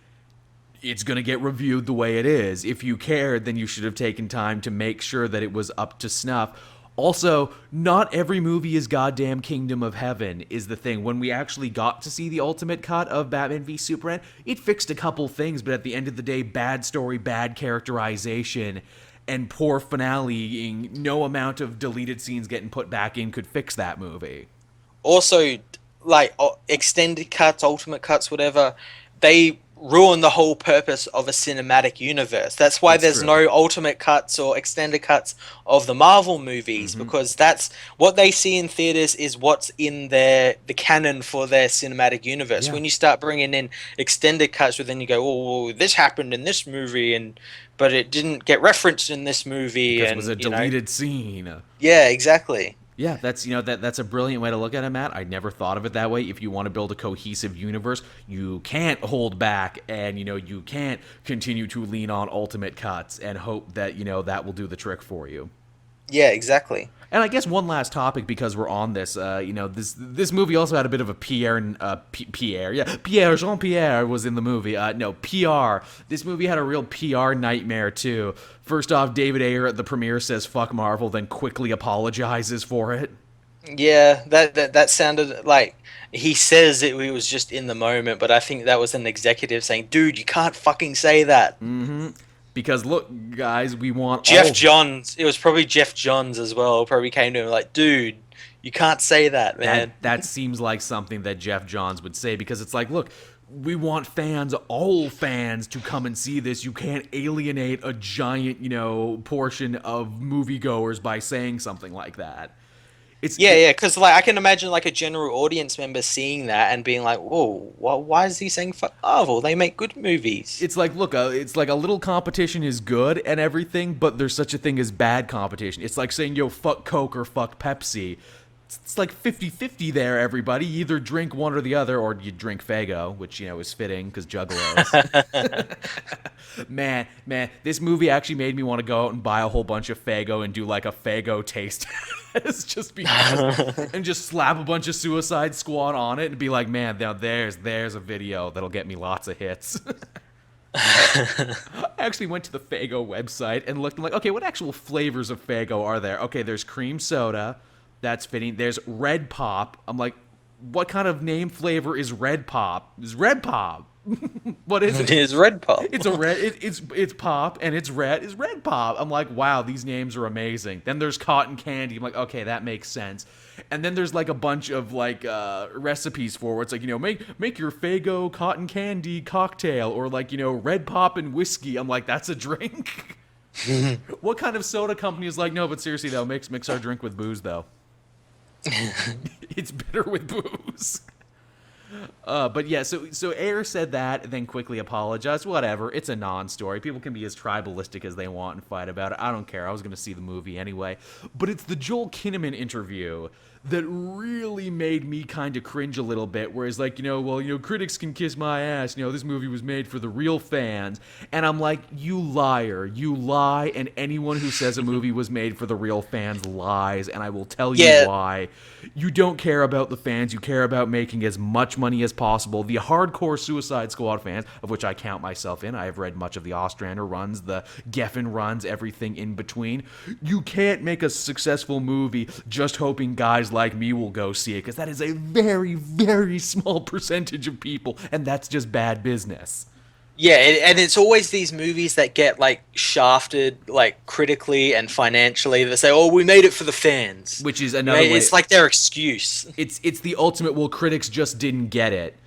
It's going to get reviewed the way it is. If you cared, then you should have taken time to make sure that it was up to snuff. Also, not every movie is goddamn Kingdom of Heaven, is the thing. When we actually got to see the ultimate cut of Batman v Superman, it fixed a couple things, but at the end of the day, bad story, bad characterization, and poor finale, no amount of deleted scenes getting put back in could fix that movie. Also, extended cuts, ultimate cuts, whatever, they ruin the whole purpose of a cinematic universe. That's why It's there's true. no ultimate cuts or extended cuts of the Marvel movies, Hmm. because that's what they see in theaters is what's in the canon for their cinematic universe. Yeah. When you start bringing in extended cuts, where then you go, oh, well, this happened in this movie, and but it didn't get referenced in this movie, Because it was and a deleted scene. yeah, exactly. Yeah, that's that's a brilliant way to look at it, Matt. I never thought of it that way. If you want to build a cohesive universe, you can't hold back, and you can't continue to lean on ultimate cuts and hope that that will do the trick for you. Yeah, exactly. And I guess one last topic, because we're on this, this movie also had a bit of a Pierre Jean Pierre was in the movie. No, PR. This movie had a real PR nightmare too. First off, David Ayer at the premiere says "fuck Marvel," then quickly apologizes for it. Yeah, that sounded like he says it was just in the moment, but I think that was an executive saying, "Dude, you can't fucking say that." Because look, guys, we want Jeff all. Johns, it was probably Jeff Johns as well. Probably came to him like, "Dude, you can't say that, man." That seems like something that Geoff Johns would say, because it's like, look, we want fans, all fans, to come and see this. You can't alienate a giant, portion of moviegoers by saying something like that. Yeah, yeah, because like I can imagine like a general audience member seeing that and being like, "Whoa, why is he saying fuck Marvel? They make good movies." It's like, look, it's like a little competition is good and everything, but there's such a thing as bad competition. It's like saying, yo, fuck Coke or fuck Pepsi. It's like 50-50 there, everybody. You either drink one or the other, or you drink Faygo, which, is fitting, because juggalos. Man, this movie actually made me want to go out and buy a whole bunch of Faygo and do like a Faygo taste test, just because, and just slap a bunch of Suicide Squad on it and be like, man, now there's a video that'll get me lots of hits. I actually went to the Faygo website and looked, like, okay, what actual flavors of Faygo are there? Okay, there's cream soda. That's fitting. There's Red Pop. I'm like, what kind of name flavor is Red Pop? Is Red Pop? What is It it? is Red Pop. It's a red. It's pop and it's red. Is Red Pop? I'm like, wow, these names are amazing. Then there's cotton candy. I'm like, okay, that makes sense. And then there's like a bunch of like recipes for where it's like, make your Faygo cotton candy cocktail, or like Red Pop and whiskey. I'm like, that's a drink. What kind of soda company is like, no, but seriously though, mix our drink with booze though. It's bitter with booze. But yeah, so Ayer said that, and then quickly apologized. Whatever, it's a non-story. People can be as tribalistic as they want and fight about it. I don't care. I was going to see the movie anyway. But it's the Joel Kinnaman interview that really made me kind of cringe a little bit, where he's like, critics can kiss my ass. This movie was made for the real fans. And I'm like, you liar. You lie, and anyone who says a movie was made for the real fans lies, and I will tell you Yeah, why. You don't care about the fans. You care about making as much money as possible. The hardcore Suicide Squad fans, of which I count myself in, I have read much of the Ostrander runs, the Geffen runs, everything in between. You can't make a successful movie just hoping guys like me will go see it, because that is a very, very small percentage of people, and that's just bad business. yeah, and it's always these movies that get like shafted, like critically and financially. They say, "Oh, we made it for the fans." Which is another way. It's like their excuse. It's the ultimate, well, critics just didn't get it.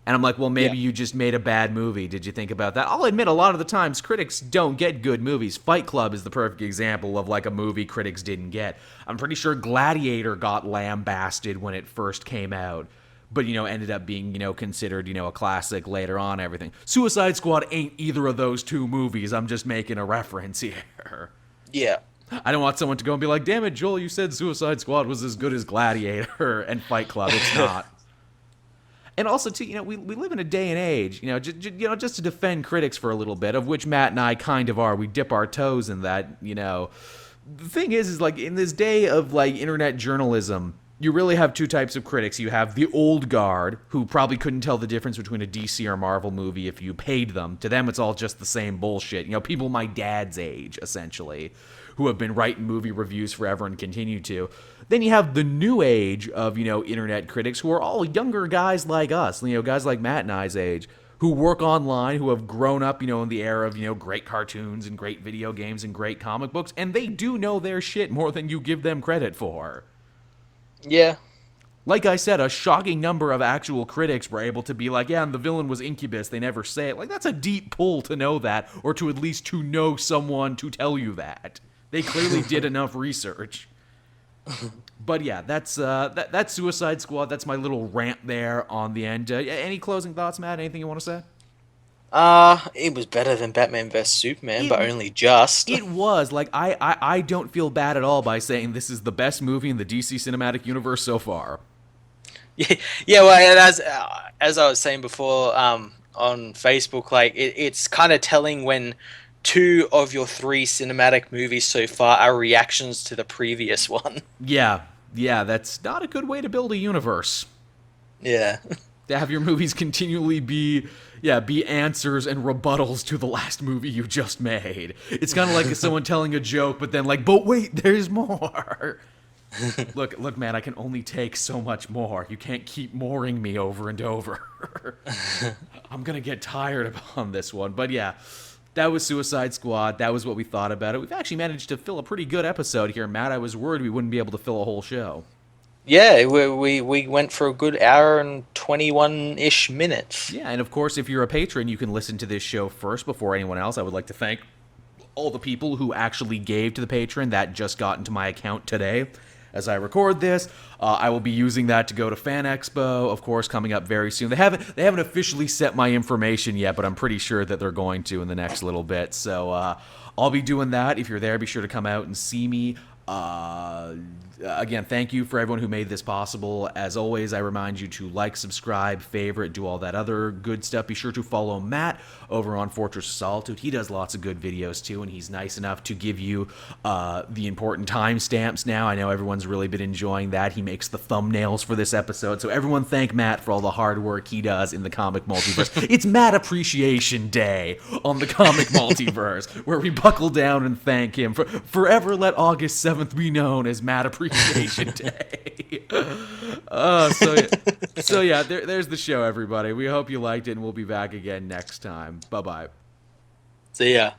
And I'm like, well, Yeah. maybe you just made a bad movie. Did you think about that? I'll admit, a lot of the times, critics don't get good movies. Fight Club is the perfect example of like a movie critics didn't get. I'm pretty sure Gladiator got lambasted when it first came out, but ended up being considered a classic later on. Everything. Suicide Squad ain't either of those two movies. I'm just making a reference here. Yeah. I don't want someone to go and be like, damn it, Joel, you said Suicide Squad was as good as Gladiator and Fight Club. It's not. And also, too, we live in a day and age, just to defend critics for a little bit, of which Matt and I kind of are. We dip our toes in that, The thing is like, in this day of, like, internet journalism, you really have two types of critics. You have the old guard, who probably couldn't tell the difference between a DC or Marvel movie if you paid them. To them, it's all just the same bullshit. People my dad's age, essentially, who have been writing movie reviews forever and continue to. Then you have the new age of, internet critics, who are all younger guys like us, guys like Matt and I's age, who work online, who have grown up, in the era of, great cartoons and great video games and great comic books, and they do know their shit more than you give them credit for. Yeah. Like I said, a shocking number of actual critics were able to be like, yeah, and the villain was Incubus. They never say it. Like, that's a deep pull to know that, or to at least to know someone to tell you that. They clearly did enough research. But yeah, that's Suicide Squad. That's my little rant there on the end. Any closing thoughts, Matt? Anything you want to say? It was better than Batman vs Superman, It but only just. It was like I don't feel bad at all by saying this is the best movie in the DC cinematic universe so far. Yeah, yeah. Well, and as I was saying before, on Facebook, like it's kind of telling when two of your three cinematic movies so far are reactions to the previous one. Yeah, yeah, that's not a good way to build a universe. Yeah. To have your movies continually be answers and rebuttals to the last movie you just made. It's kind of like someone telling a joke, but then like, but wait, there's more. Look, man, I can only take so much more. You can't keep mooring me over and over. I'm gonna get tired on this one. But yeah, that was Suicide Squad. That was what we thought about it. We've actually managed to fill a pretty good episode here, Matt. I was worried we wouldn't be able to fill a whole show. Yeah, we went for a good hour and 21-ish minutes. Yeah, and of course, if you're a patron, you can listen to this show first before anyone else. I would like to thank all the people who actually gave to the Patreon. That just got into my account today. As I record this, I will be using that to go to Fan Expo, of course, coming up very soon. They haven't officially set my information yet, but I'm pretty sure that they're going to in the next little bit. So I'll be doing that. If you're there, be sure to come out and see me. Again, thank you for everyone who made this possible. As always, I remind you to like, subscribe, favorite, do all that other good stuff. Be sure to follow Matt over on Fortress of Solitude. He does lots of good videos too, and he's nice enough to give you the important timestamps now. I know everyone's really been enjoying that. He makes the thumbnails for this episode, so everyone thank Matt for all the hard work he does in the comic multiverse. It's Matt Appreciation Day on the comic multiverse, where we buckle down and thank him. Forever let August 7th be known as Matt Appreciation Day. So yeah, there's the show, everybody. We hope you liked it, and we'll be back again next time. Bye-bye. See ya.